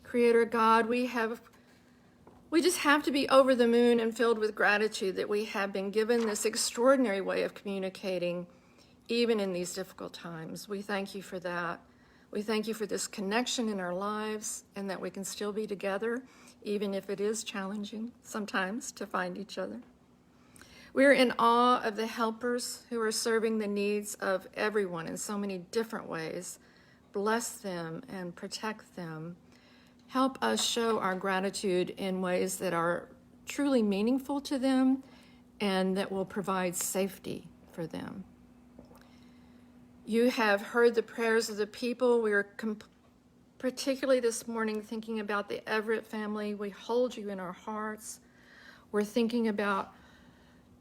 Speaker 1: Creator God, we just have to be over the moon and filled with gratitude that we have been given this extraordinary way of communicating, even in these difficult times. We thank you for that. We thank you for this connection in our lives, and that we can still be together, even if it is challenging sometimes to find each other. We're in awe of the helpers who are serving the needs of everyone in so many different ways. Bless them and protect them. Help us show our gratitude in ways that are truly meaningful to them and that will provide safety for them. You have heard the prayers of the people. We are particularly this morning thinking about the Everett family. We hold you in our hearts. We're thinking about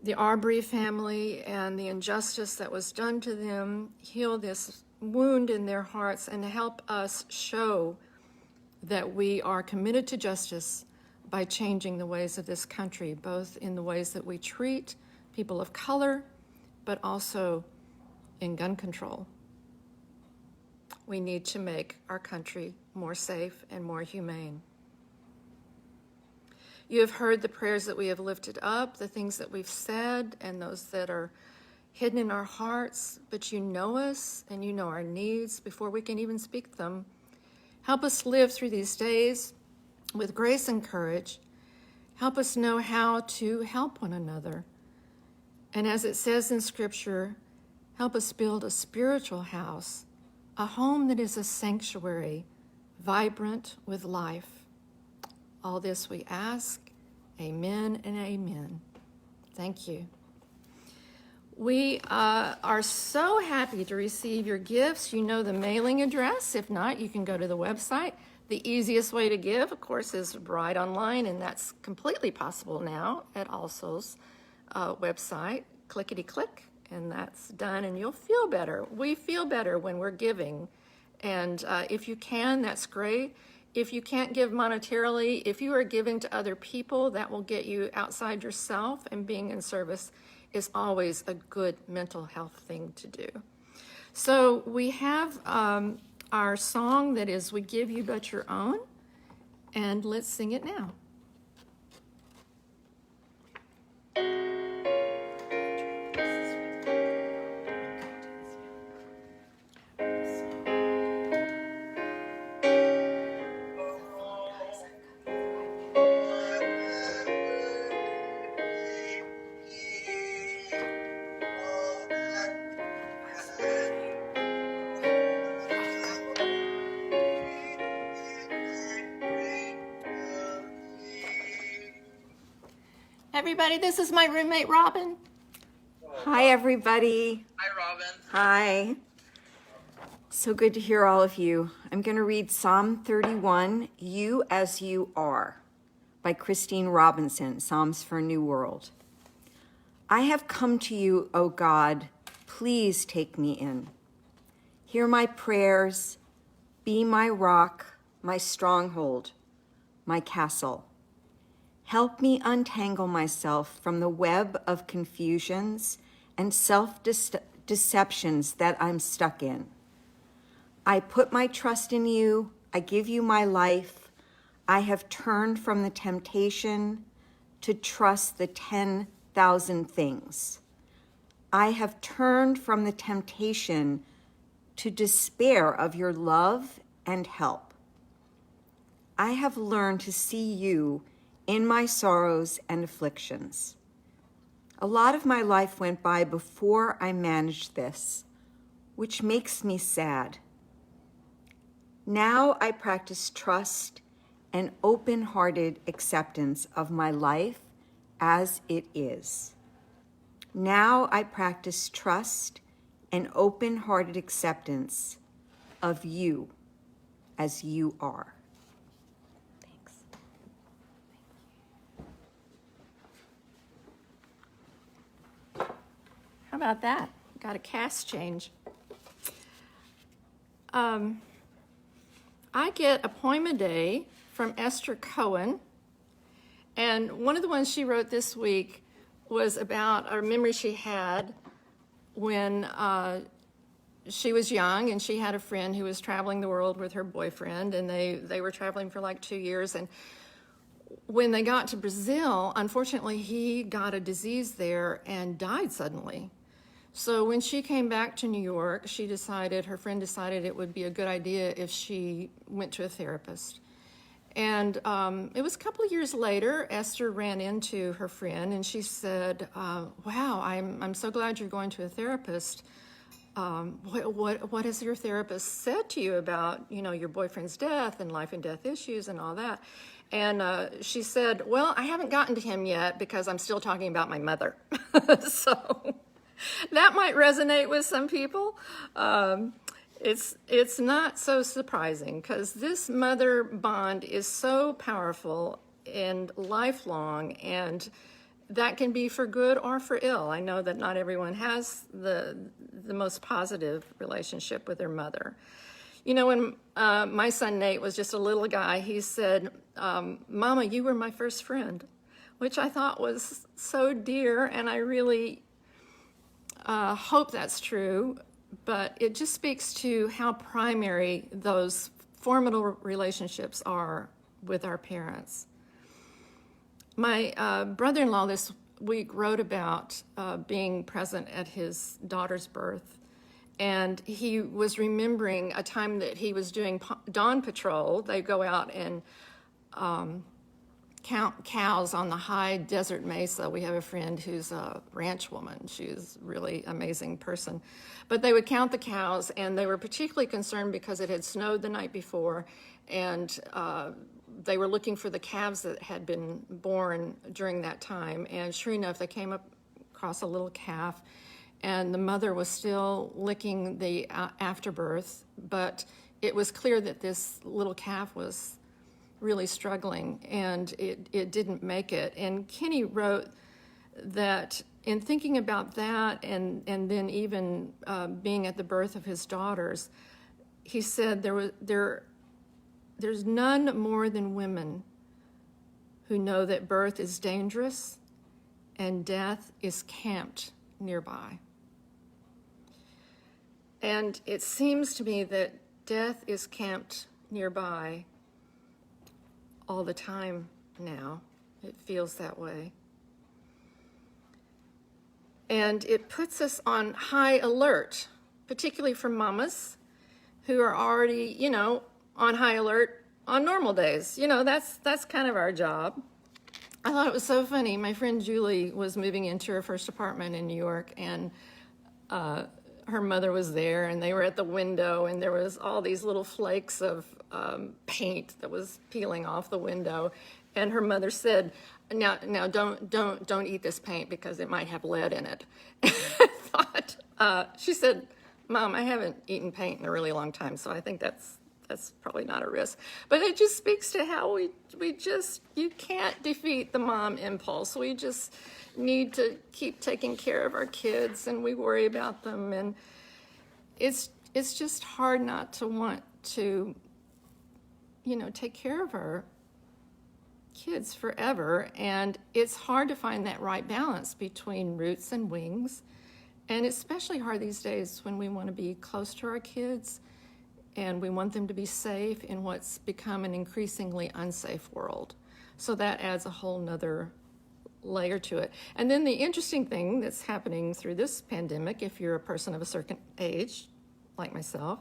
Speaker 1: the Arbery family and the injustice that was done to them. Heal this wound in their hearts and help us show that we are committed to justice by changing the ways of this country, both in the ways that we treat people of color, but also in gun control. We need to make our country more safe and more humane. You have heard the prayers that we have lifted up, the things that we've said, and those that are hidden in our hearts, but you know us and you know our needs before we can even speak them. Help us live through these days with grace and courage. Help us know how to help one another. And as it says in Scripture, help us build a spiritual house, a home that is a sanctuary, vibrant with life. All this we ask. Amen and amen. Thank you. We are so happy to receive your gifts. You know the mailing address. If not, you can go to the website. The easiest way to give, of course, is right online, and that's completely possible now at All Souls website. Clickety-click, and that's done, and you'll feel better. We feel better when we're giving, and if you can, that's great. If you can't give monetarily, if you are giving to other people, that will get you outside yourself, and being in service is always a good mental health thing to do. So we have our song that is We Give You But Your Own, and let's sing it now. Everybody, this is my roommate, Robin.
Speaker 12: Hi, everybody.
Speaker 2: Hi, Robin.
Speaker 12: Hi. So good to hear all of you. I'm going to read Psalm 31, You as You Are, by Christine Robinson, Psalms for a New World. I have come to you, O God. Please take me in. Hear my prayers. Be my rock, my stronghold, my castle. Help me untangle myself from the web of confusions and self-deceptions that I'm stuck in. I put my trust in you. I give you my life. I have turned from the temptation to trust the 10,000 things. I have turned from the temptation to despair of your love and help. I have learned to see you in my sorrows and afflictions. A lot of my life went by before I managed this, which makes me sad. Now I practice trust and open-hearted acceptance of my life as it is. Now I practice trust and open-hearted acceptance of you as you are. Thanks.
Speaker 1: How about that? Got a cast change. I get a poem a day from Esther Cohen, and one of the ones she wrote this week was about a memory she had when she was young, and she had a friend who was traveling the world with her boyfriend, and they were traveling for like 2 years. And when they got to Brazil, unfortunately, he got a disease there and died suddenly. So when she came back to New York, her friend decided it would be a good idea if she went to a therapist. And it was a couple of years later, Esther ran into her friend and she said, wow, I'm so glad you're going to a therapist. What has your therapist said to you about, your boyfriend's death and life and death issues and all that? And she said, well, I haven't gotten to him yet because I'm still talking about my mother. So that might resonate with some people. It's not so surprising because this mother bond is so powerful and lifelong, and that can be for good or for ill. I know that not everyone has the most positive relationship with their mother. When my son Nate was just a little guy, he said, Mama, you were my first friend, which I thought was so dear, and I really hope that's true. But it just speaks to how primary those formidable relationships are with our parents. My brother-in-law this week wrote about being present at his daughter's birth, and he was remembering a time that he was doing dawn patrol. They go out and count cows on the high desert mesa. We have a friend who's a ranch woman. She's a really amazing person. But they would count the cows, and they were particularly concerned because it had snowed the night before, and they were looking for the calves that had been born during that time. And sure enough, they came across a little calf, and the mother was still licking the afterbirth, but it was clear that this little calf was really struggling, and it didn't make it. And Kenny wrote that in thinking about that, and then even being at the birth of his daughters, he said there's none more than women who know that birth is dangerous and death is camped nearby. And it seems to me that death is camped nearby all the time now. It feels that way. And it puts us on high alert, particularly for mamas who are already, on high alert on normal days. That's kind of our job. I thought it was so funny. My friend Julie was moving into her first apartment in New York, and her mother was there, and they were at the window, and there was all these little flakes of paint that was peeling off the window. And her mother said, now don't eat this paint because it might have lead in it. I thought, she said, Mom, I haven't eaten paint in a really long time, so I think that's probably not a risk. But it just speaks to how you can't defeat the mom impulse. We just need to keep taking care of our kids, and we worry about them, and it's just hard not to want to, take care of our kids forever. And it's hard to find that right balance between roots and wings. And it's especially hard these days when we want to be close to our kids and we want them to be safe in what's become an increasingly unsafe world. So that adds a whole nother layer to it. And then the interesting thing that's happening through this pandemic, if you're a person of a certain age, like myself,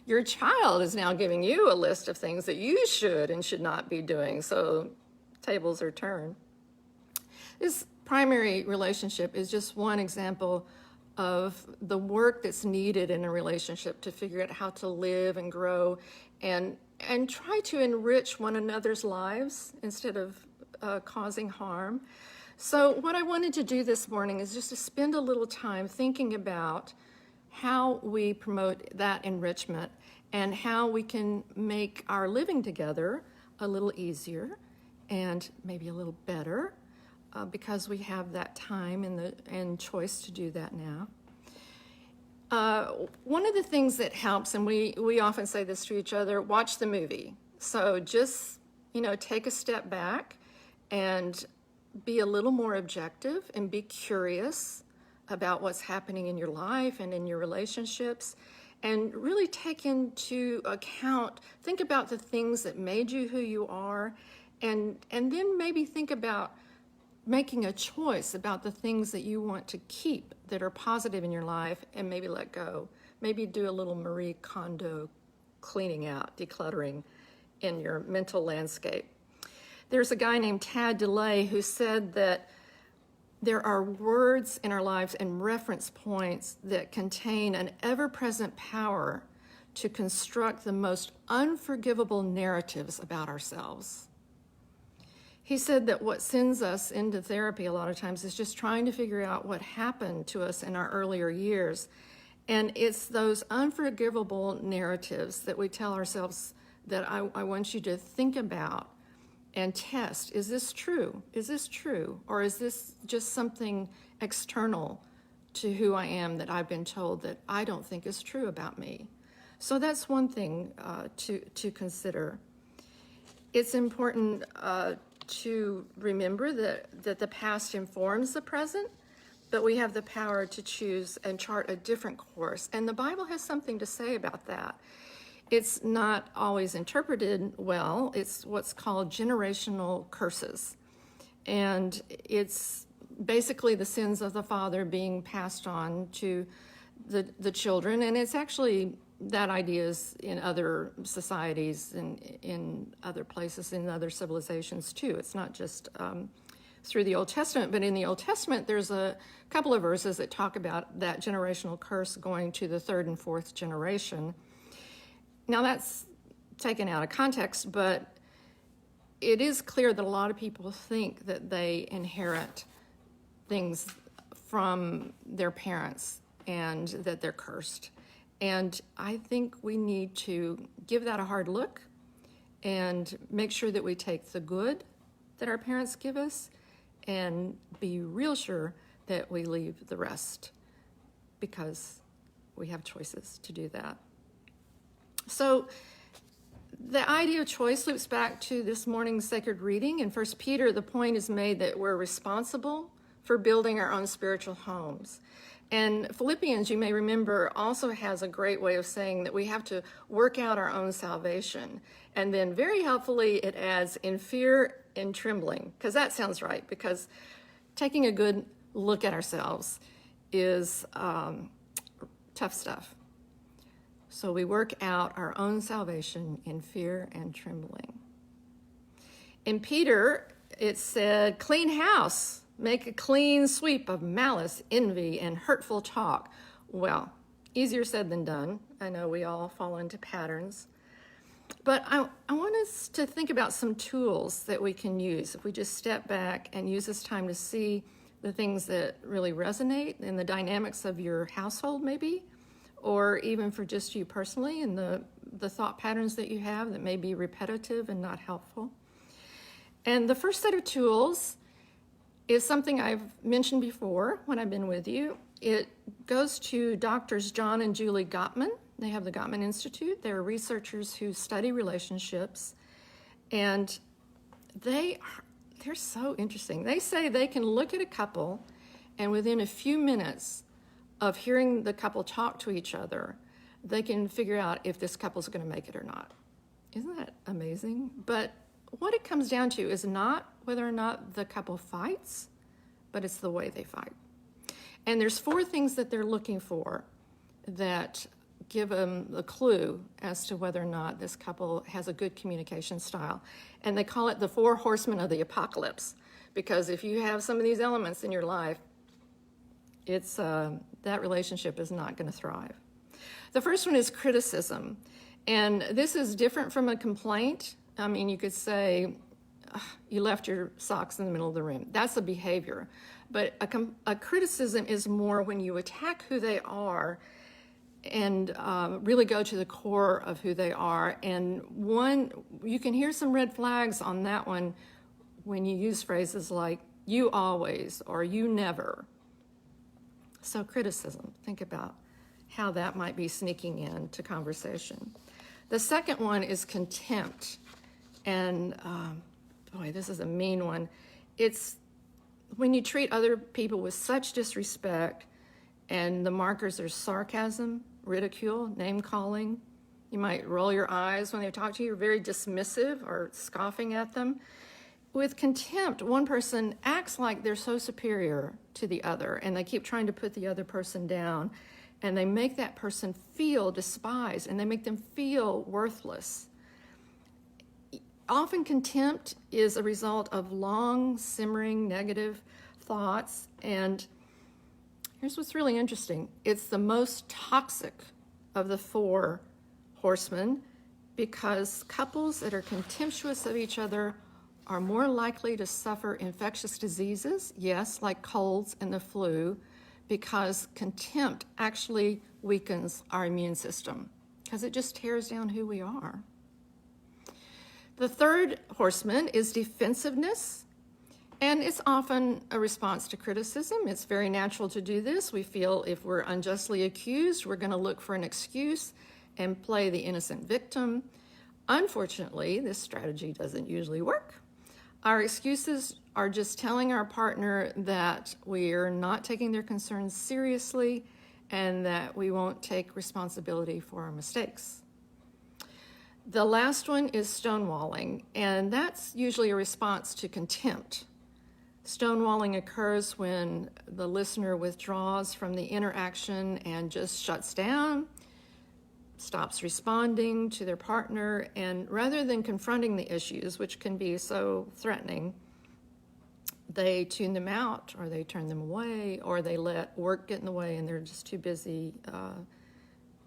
Speaker 1: your child is now giving you a list of things that you should and should not be doing. So tables are turned. This primary relationship is just one example of the work that's needed in a relationship to figure out how to live and grow and try to enrich one another's lives instead of causing harm. So what I wanted to do this morning is just to spend a little time thinking about how we promote that enrichment and how we can make our living together a little easier and maybe a little better because we have that time and choice to do that now. One of the things that helps, and we often say this to each other, watch the movie. So just, take a step back and be a little more objective and be curious about what's happening in your life and in your relationships, and really take into account, think about the things that made you who you are, and then maybe think about making a choice about the things that you want to keep that are positive in your life and maybe let go. Maybe do a little Marie Kondo cleaning out, decluttering in your mental landscape. There's a guy named Tad DeLay who said that there are words in our lives and reference points that contain an ever-present power to construct the most unforgivable narratives about ourselves. He said that what sends us into therapy a lot of times is just trying to figure out what happened to us in our earlier years. And it's those unforgivable narratives that we tell ourselves that I want you to think about and test. Is this true? Is this true? Or is this just something external to who I am that I've been told that I don't think is true about me? So that's one thing to consider. It's important to remember that the past informs the present, but we have the power to choose and chart a different course. And the Bible has something to say about that. It's not always interpreted well. It's what's called generational curses. And it's basically the sins of the father being passed on to the children. And it's actually, that idea is in other societies and in other places, in other civilizations too. It's not just through the Old Testament, but in the Old Testament, there's a couple of verses that talk about that generational curse going to the third and fourth generation. Now that's taken out of context, but it is clear that a lot of people think that they inherit things from their parents and that they're cursed. And I think we need to give that a hard look and make sure that we take the good that our parents give us and be real sure that we leave the rest, because we have choices to do that. So the idea of choice loops back to this morning's sacred reading. In 1 Peter, the point is made that we're responsible for building our own spiritual homes. And Philippians, you may remember, also has a great way of saying that we have to work out our own salvation. And then very helpfully, it adds in fear and trembling, because that sounds right, because taking a good look at ourselves is tough stuff. So we work out our own salvation in fear and trembling. In Peter, it said, clean house. Make a clean sweep of malice, envy, and hurtful talk. Well, easier said than done. I know we all fall into patterns. But I want us to think about some tools that we can use if we just step back and use this time to see the things that really resonate in the dynamics of your household maybe, or even for just you personally and the thought patterns that you have that may be repetitive and not helpful. And the first set of tools is something I've mentioned before when I've been with you. It goes to Doctors John and Julie Gottman. They have the Gottman Institute. They're researchers who study relationships, and they're so interesting. They say they can look at a couple, and within a few minutes of hearing the couple talk to each other, they can figure out if this couple's going to make it or not. Isn't that amazing? But what it comes down to is not whether or not the couple fights, but it's the way they fight. And there's 4 things that they're looking for that give them a clue as to whether or not this couple has a good communication style. And they call it the 4 horsemen of the apocalypse, because if you have some of these elements in your life, it's that relationship is not going to thrive. The first one is criticism. And this is different from a complaint. I mean, you could say, you left your socks in the middle of the room. That's a behavior. But a criticism is more when you attack who they are and really go to the core of who they are. And you can hear some red flags on that one when you use phrases like, you always, or you never. So criticism, think about how that might be sneaking into conversation. The second one is contempt. And boy, this is a mean one. It's when you treat other people with such disrespect, and the markers are sarcasm, ridicule, name calling. You might roll your eyes when they talk to you. You're very dismissive or scoffing at them. With contempt, one person acts like they're so superior to the other, and they keep trying to put the other person down, and they make that person feel despised, and they make them feel worthless. Often contempt is a result of long, simmering, negative thoughts, and here's what's really interesting. It's the most toxic of the 4 horsemen, because couples that are contemptuous of each other are more likely to suffer infectious diseases, yes, like colds and the flu, because contempt actually weakens our immune system, because it just tears down who we are. The third horseman is defensiveness, and it's often a response to criticism. It's very natural to do this. We feel if we're unjustly accused, we're going to look for an excuse and play the innocent victim. Unfortunately, this strategy doesn't usually work. Our excuses are just telling our partner that we are not taking their concerns seriously and that we won't take responsibility for our mistakes. The last one is stonewalling, and that's usually a response to contempt. Stonewalling occurs when the listener withdraws from the interaction and just shuts down, stops responding to their partner, and rather than confronting the issues, which can be so threatening, they tune them out, or they turn them away, or they let work get in the way and they're just too busy,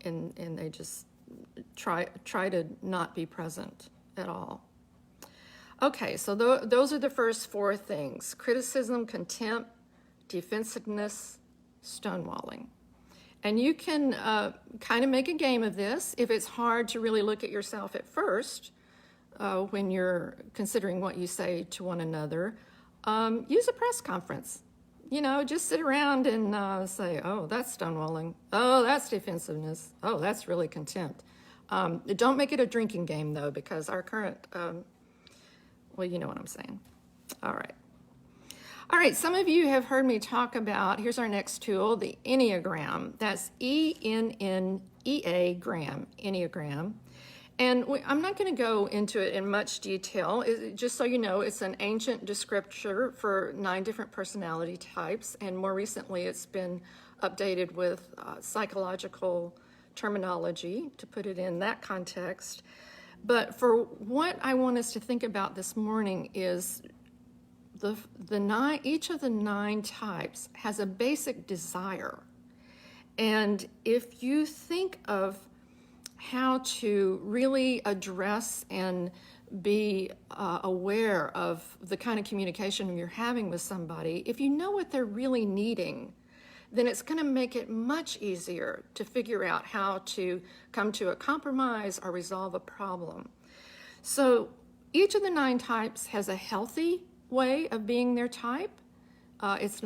Speaker 1: and they just try to not be present at all. Okay, so those are the first 4 things: criticism, contempt, defensiveness, stonewalling. And you can kind of make a game of this. If it's hard to really look at yourself at first when you're considering what you say to one another, use a press conference. You know, just sit around and say, oh, that's stonewalling. Oh, that's defensiveness. Oh, that's really contempt. Don't make it a drinking game, though, because our current, well, you know what I'm saying. All right, some of you have heard me talk about, here's our next tool, the Enneagram. That's E-N-N-E-A-gram, Enneagram. And I'm not going to go into it in much detail. Just so you know, it's an ancient descriptor for 9 different personality types, and more recently it's been updated with psychological terminology to put it in that context. But for what I want us to think about this morning is each of the 9 types has a basic desire. And if you think of how to really address and be aware of the kind of communication you're having with somebody, if you know what they're really needing, then it's going to make it much easier to figure out how to come to a compromise or resolve a problem. So each of the 9 types has a healthy way of being their type. It's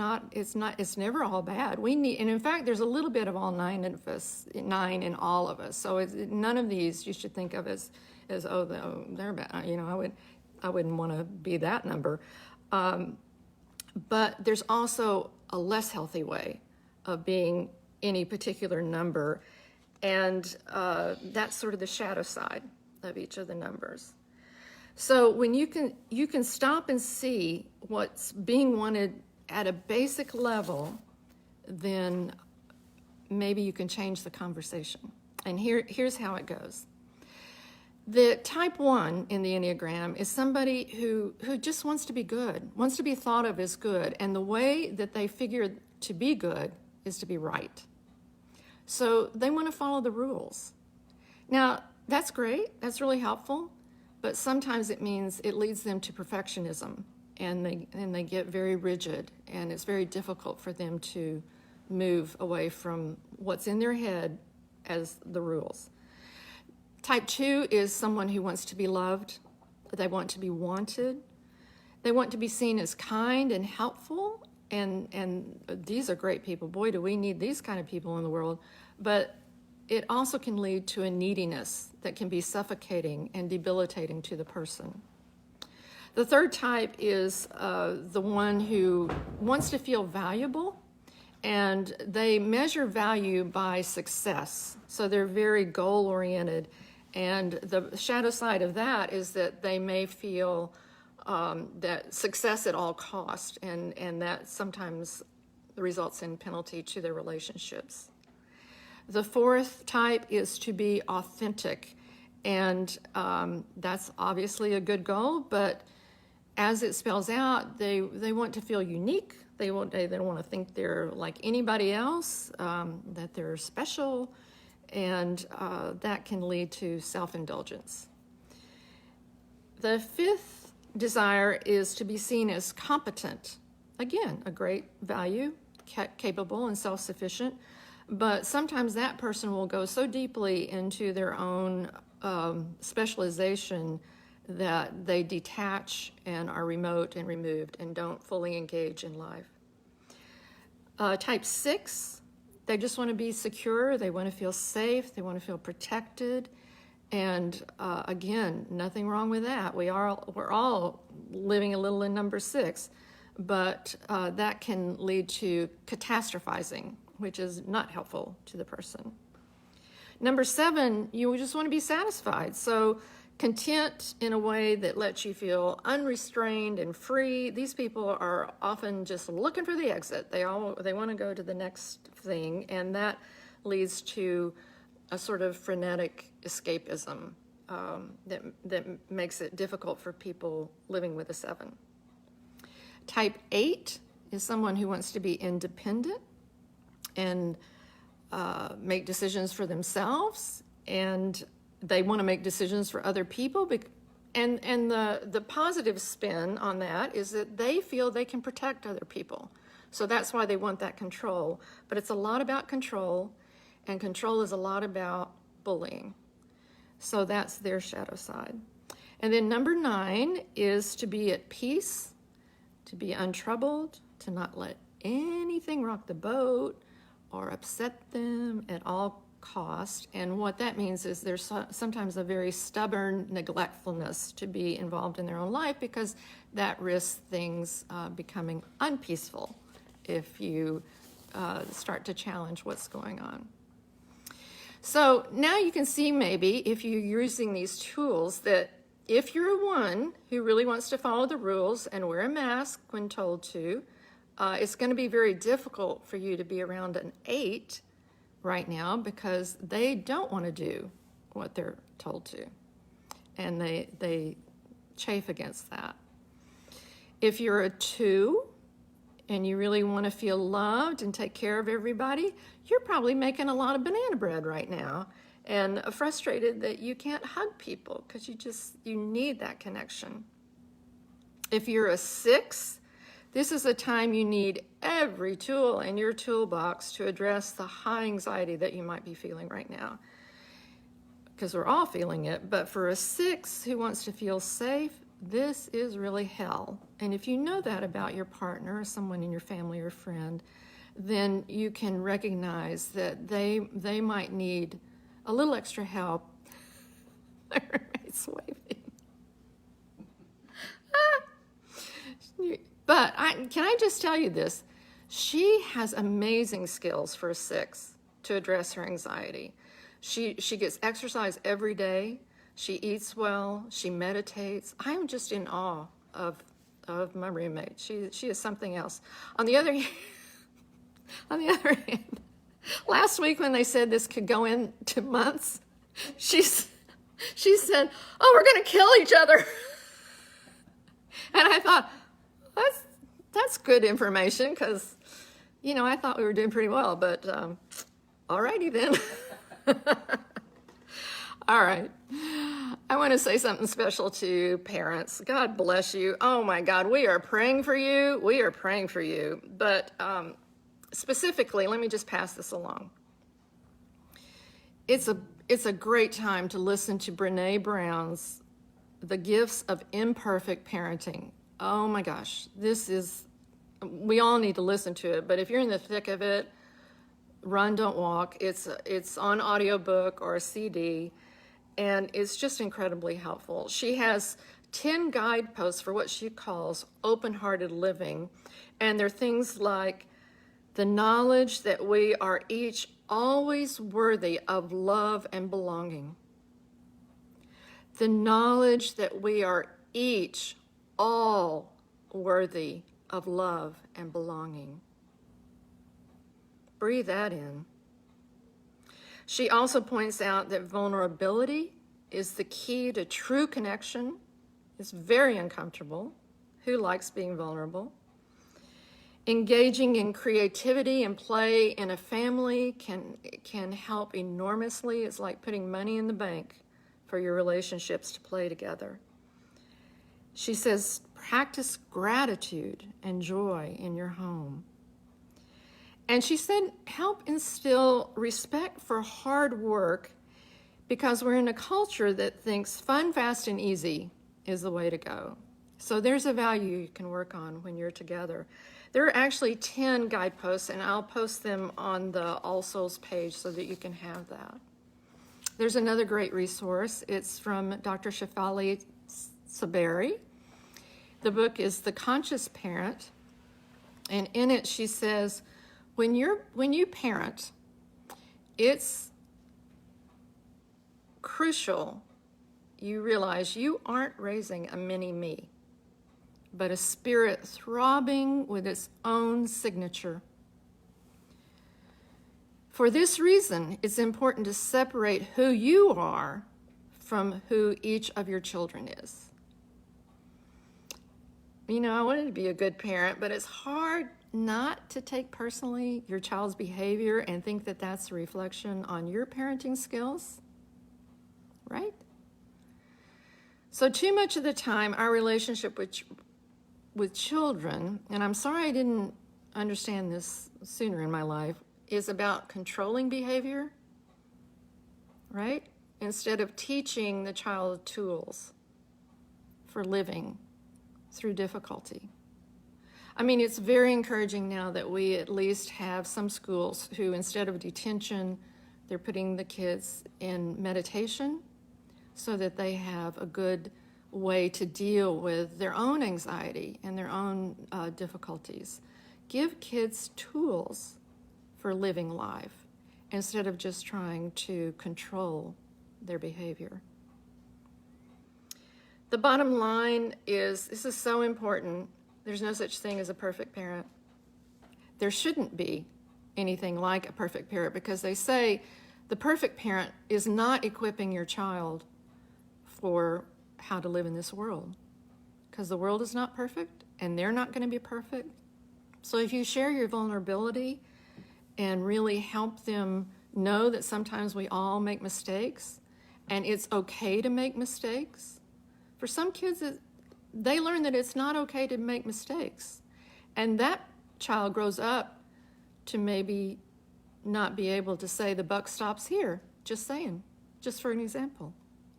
Speaker 1: never all bad. And in fact, there's a little bit of all 9 of us, 9 in all of us. So none of these you should think of as they're bad. You know, I wouldn't want to be that number. But there's also a less healthy way of being any particular number, and that's sort of the shadow side of each of the numbers. So when you can stop and see what's being wanted at a basic level, then maybe you can change the conversation. And here's how it goes. The type 1 in the Enneagram is somebody who just wants to be good, wants to be thought of as good, and the way that they figure to be good is to be right. So they want to follow the rules. Now, that's great, that's really helpful, but sometimes it means it leads them to perfectionism, and they get very rigid, and it's very difficult for them to move away from what's in their head as the rules. Type 2 is someone who wants to be loved. They want to be wanted. They want to be seen as kind and helpful, and these are great people. Boy, do we need these kind of people in the world. But it also can lead to a neediness that can be suffocating and debilitating to the person. The third type is the one who wants to feel valuable, and they measure value by success. So they're very goal-oriented, and the shadow side of that is that they may feel that success at all cost, and that sometimes results in penalty to their relationships. The fourth type is to be authentic, and that's obviously a good goal, but as it spells out, they want to feel unique. They don't want to think they're like anybody else, that they're special, and that can lead to self-indulgence. The fifth desire is to be seen as competent. Again, a great value, capable and self-sufficient, but sometimes that person will go so deeply into their own specialization that they detach and are remote and removed and don't fully engage in life. Type 6, they just want to be secure, they want to feel safe, they want to feel protected, and again, nothing wrong with that. We're all living a little in number 6, but that can lead to catastrophizing, which is not helpful to the person. Number 7, you just want to be satisfied. So content in a way that lets you feel unrestrained and free. These people are often just looking for the exit. They want to go to the next thing, and that leads to a sort of frenetic escapism that makes it difficult for people living with a 7. Type 8 is someone who wants to be independent and make decisions for themselves, and they want to make decisions for other people. And the positive spin on that is that they feel they can protect other people. So that's why they want that control. But it's a lot about control, and control is a lot about bullying. So that's their shadow side. And then number 9 is to be at peace, to be untroubled, to not let anything rock the boat or upset them at all cost. And what that means is there's sometimes a very stubborn neglectfulness to be involved in their own life, because that risks things becoming unpeaceful if you start to challenge what's going on. So now you can see, maybe if you're using these tools, that if you're a 1 who really wants to follow the rules and wear a mask when told to, it's going to be very difficult for you to be around an 8 right now, because they don't want to do what they're told to, and they chafe against that. If you're a 2 and you really want to feel loved and take care of everybody, you're probably making a lot of banana bread right now, and frustrated that you can't hug people because you need that connection. If you're a 6, this is a time you need every tool in your toolbox to address the high anxiety that you might be feeling right now. Because we're all feeling it, but for a 6 who wants to feel safe, this is really hell. And if you know that about your partner or someone in your family or friend, then you can recognize that they might need a little extra help. My roommate's waving. But can I just tell you this? She has amazing skills for a 6 to address her anxiety. She gets exercise every day. She eats well. She meditates. I'm just in awe of my roommate. She is something else. On the other hand, last week when they said this could go into months, she said, "Oh, we're going to kill each other." And I thought, that's good information because, I thought we were doing pretty well, but all righty then. All right. I want to say something special to parents. God bless you. Oh my God, we are praying for you. We are praying for you. But specifically, let me just pass this along. It's a great time to listen to Brene Brown's The Gifts of Imperfect Parenting. Oh my gosh, we all need to listen to it, but if you're in the thick of it, run, don't walk. It's on audiobook or a CD, and it's just incredibly helpful. She has 10 guideposts for what she calls open-hearted living, and they're things like the knowledge that we are each always worthy of love and belonging. The knowledge that we are each all worthy of love and belonging. Breathe that in. She also points out that vulnerability is the key to true connection. It's very uncomfortable. Who likes being vulnerable? Engaging in creativity and play in a family can help enormously. It's like putting money in the bank for your relationships to play together. She says, practice gratitude and joy in your home. And she said, help instill respect for hard work because we're in a culture that thinks fun, fast, and easy is the way to go. So there's a value you can work on when you're together. There are actually 10 guideposts, and I'll post them on the All Souls page so that you can have that. There's another great resource. It's from Dr. Shefali Saberi. The book is The Conscious Parent, and in it she says, when you parent, it's crucial you realize you aren't raising a mini-me, but a spirit throbbing with its own signature. For this reason, it's important to separate who you are from who each of your children is. I wanted to be a good parent, but it's hard not to take personally your child's behavior and think that that's a reflection on your parenting skills, right? So too much of the time, our relationship with children, and I'm sorry I didn't understand this sooner in my life, is about controlling behavior, right? Instead of teaching the child tools for living through difficulty. I mean, it's very encouraging now that we at least have some schools who, instead of detention, they're putting the kids in meditation so that they have a good way to deal with their own anxiety and their own difficulties. Give kids tools for living life instead of just trying to control their behavior. The bottom line is, this is so important. There's no such thing as a perfect parent. There shouldn't be anything like a perfect parent because they say the perfect parent is not equipping your child for how to live in this world because the world is not perfect and they're not going to be perfect. So if you share your vulnerability and really help them Know that sometimes we all make mistakes, and it's okay to make mistakes. For some kids, they learn that it's not okay to make mistakes. And that child grows up to maybe not be able to say the buck stops here. Just saying, just for an example.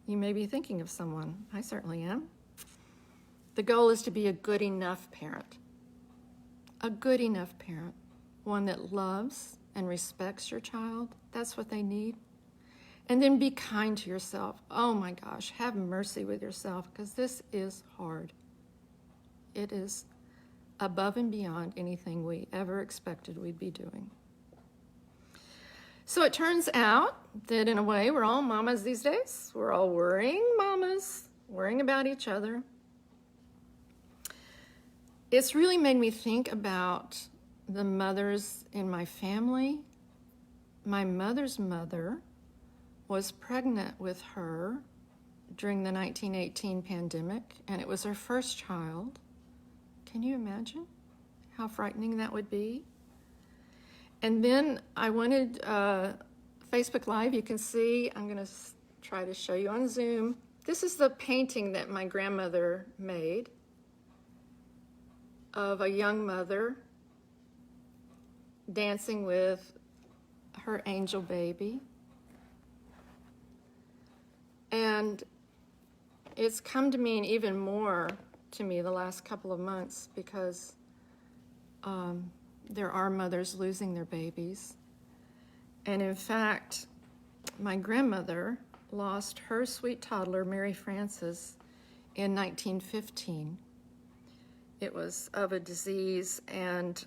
Speaker 1: You may be thinking of someone. I certainly am. The goal is to be a good enough parent. A good enough parent. One that loves and respects your child. That's what they need. And then be kind to yourself. Oh my gosh, have mercy with yourself, because this is hard. It is above and beyond anything we ever expected we'd be doing. So it turns out that in a way we're all mamas these days. We're all worrying mamas, worrying about each other. It's really made me think about the mothers in my family. My mother's mother was pregnant with her during the 1918 pandemic, and it was her first child. Can you imagine how frightening that would be? And then I wanted Facebook Live. You can see, I'm going to try to show you on Zoom. This is the painting that my grandmother made of a young mother dancing with her angel baby. And it's come to mean even more to me the last couple of months, because there are mothers losing their babies. And in fact, my grandmother lost her sweet toddler, Mary Frances, in 1915. It was of a disease, and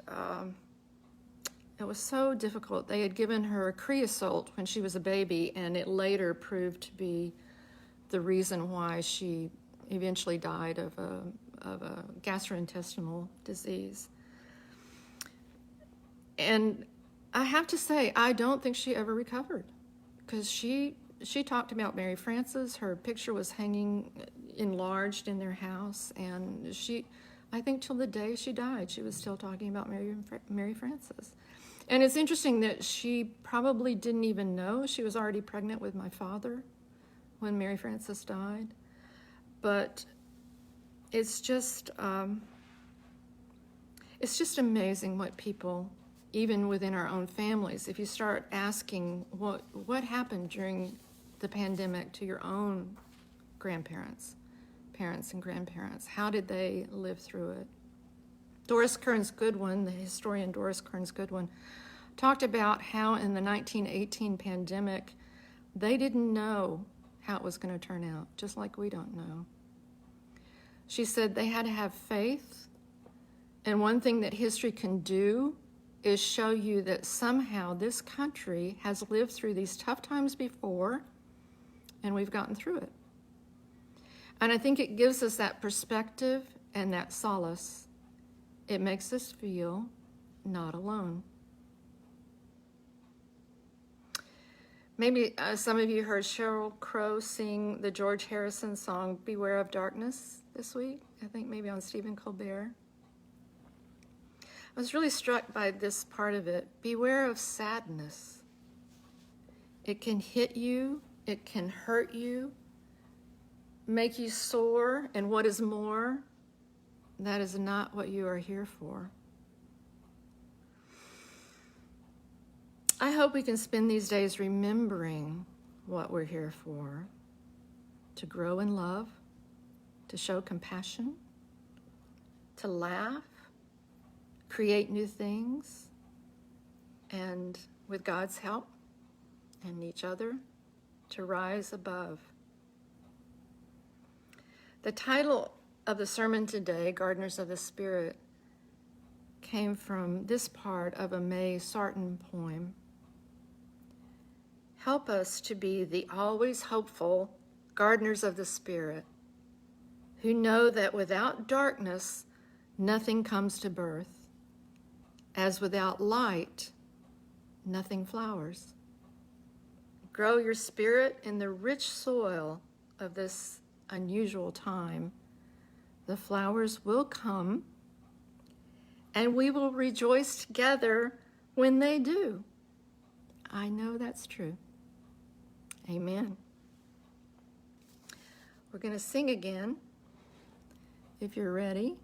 Speaker 1: it was so difficult. They had given her creosote when she was a baby, and it later proved to be the reason why she eventually died of a gastrointestinal disease. And I have to say, I don't think she ever recovered, because she talked about Mary Frances. Her picture was hanging enlarged in their house, and I think till the day she died, she was still talking about Mary Frances. And it's interesting that she probably didn't even know she was already pregnant with my father when Mary Frances died. But it's just amazing what people, even within our own families, if you start asking what happened during the pandemic to your own grandparents, parents and grandparents, how did they live through it? Doris Kearns Goodwin, the historian Doris Kearns Goodwin, talked about how in the 1918 pandemic, they didn't know how it was going to turn out, just like we don't know. She said they had to have faith, and one thing that history can do is show you that somehow this country has lived through these tough times before, and we've gotten through it. And I think it gives us that perspective and that solace. It makes us feel not alone. Maybe some of you heard Sheryl Crow sing the George Harrison song, Beware of Darkness, this week. I think maybe on Stephen Colbert. I was really struck by this part of it. Beware of sadness. It can hit you, it can hurt you, make you sore, and what is more, that is not what you are here for. I hope we can spend these days remembering what we're here for, to grow in love, to show compassion, to laugh, create new things, and with God's help and each other, to rise above. The title of the sermon today, Gardeners of the Spirit, came from this part of a May Sarton poem. Help us to be the always hopeful gardeners of the Spirit, who know that without darkness, nothing comes to birth, as without light, nothing flowers. Grow your spirit in the rich soil of this unusual time. The flowers will come, and we will rejoice together when they do. I know that's true. Amen. We're going to sing again, if you're ready.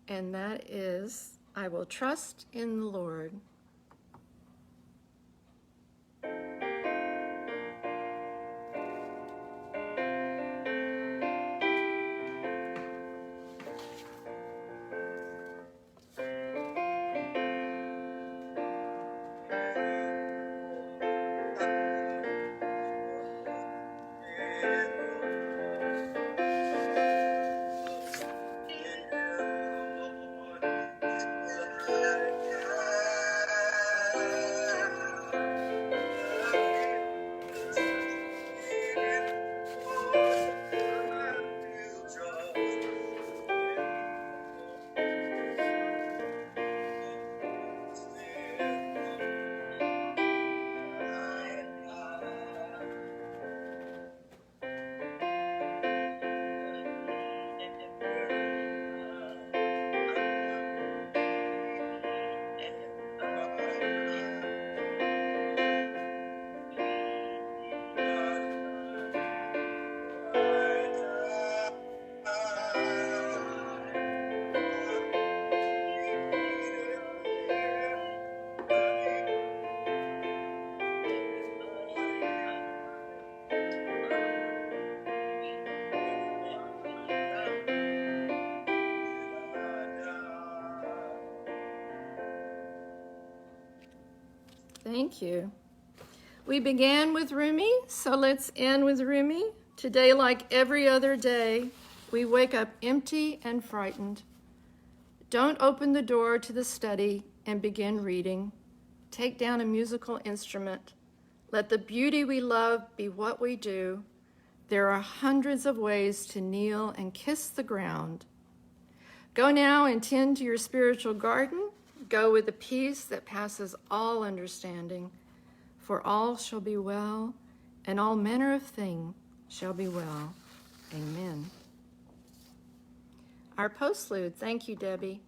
Speaker 1: And that is, I will trust in the Lord. Thank you. We began with Rumi, so let's end with Rumi. Today, like every other day, we wake up empty and frightened. Don't open the door to the study and begin reading. Take down a musical instrument. Let the beauty we love be what we do. There are hundreds of ways to kneel and kiss the ground. Go now and tend to your spiritual garden. Go with the peace that passes all understanding. For all shall be well, and all manner of thing shall be well. Amen. Our postlude. Thank you, Debbie.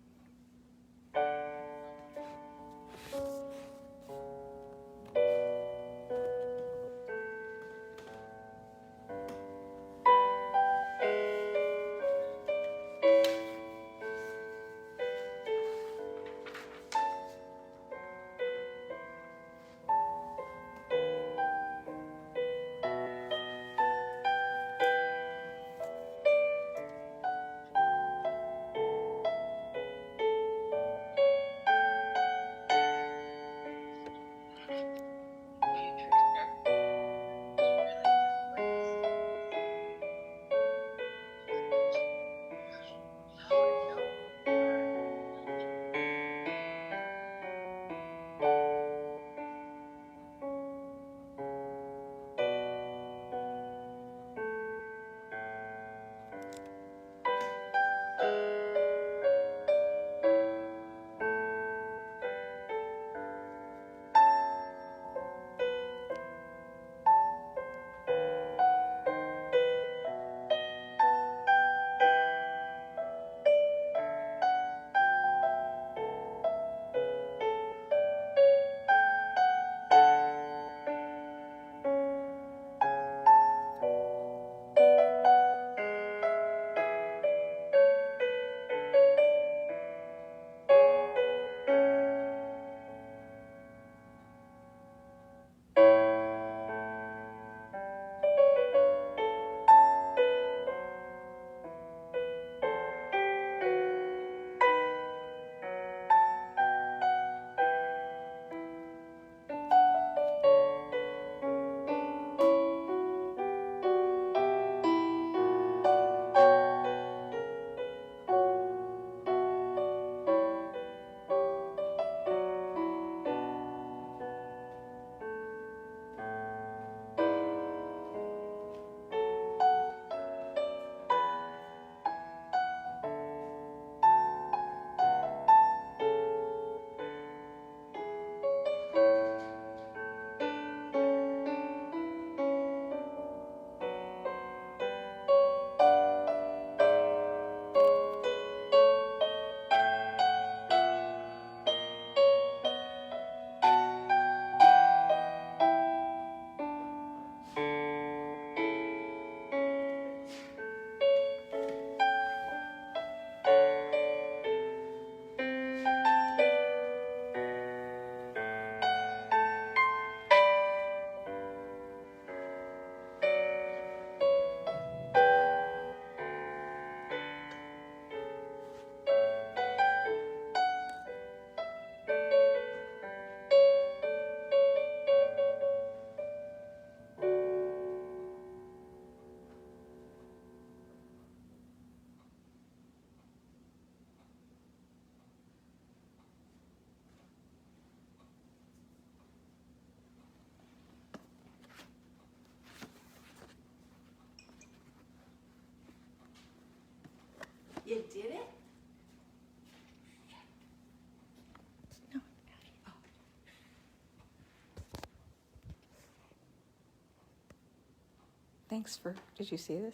Speaker 12: Thanks for, did you see this?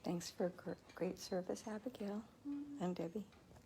Speaker 12: Thanks for great service, Abigail and Debbie.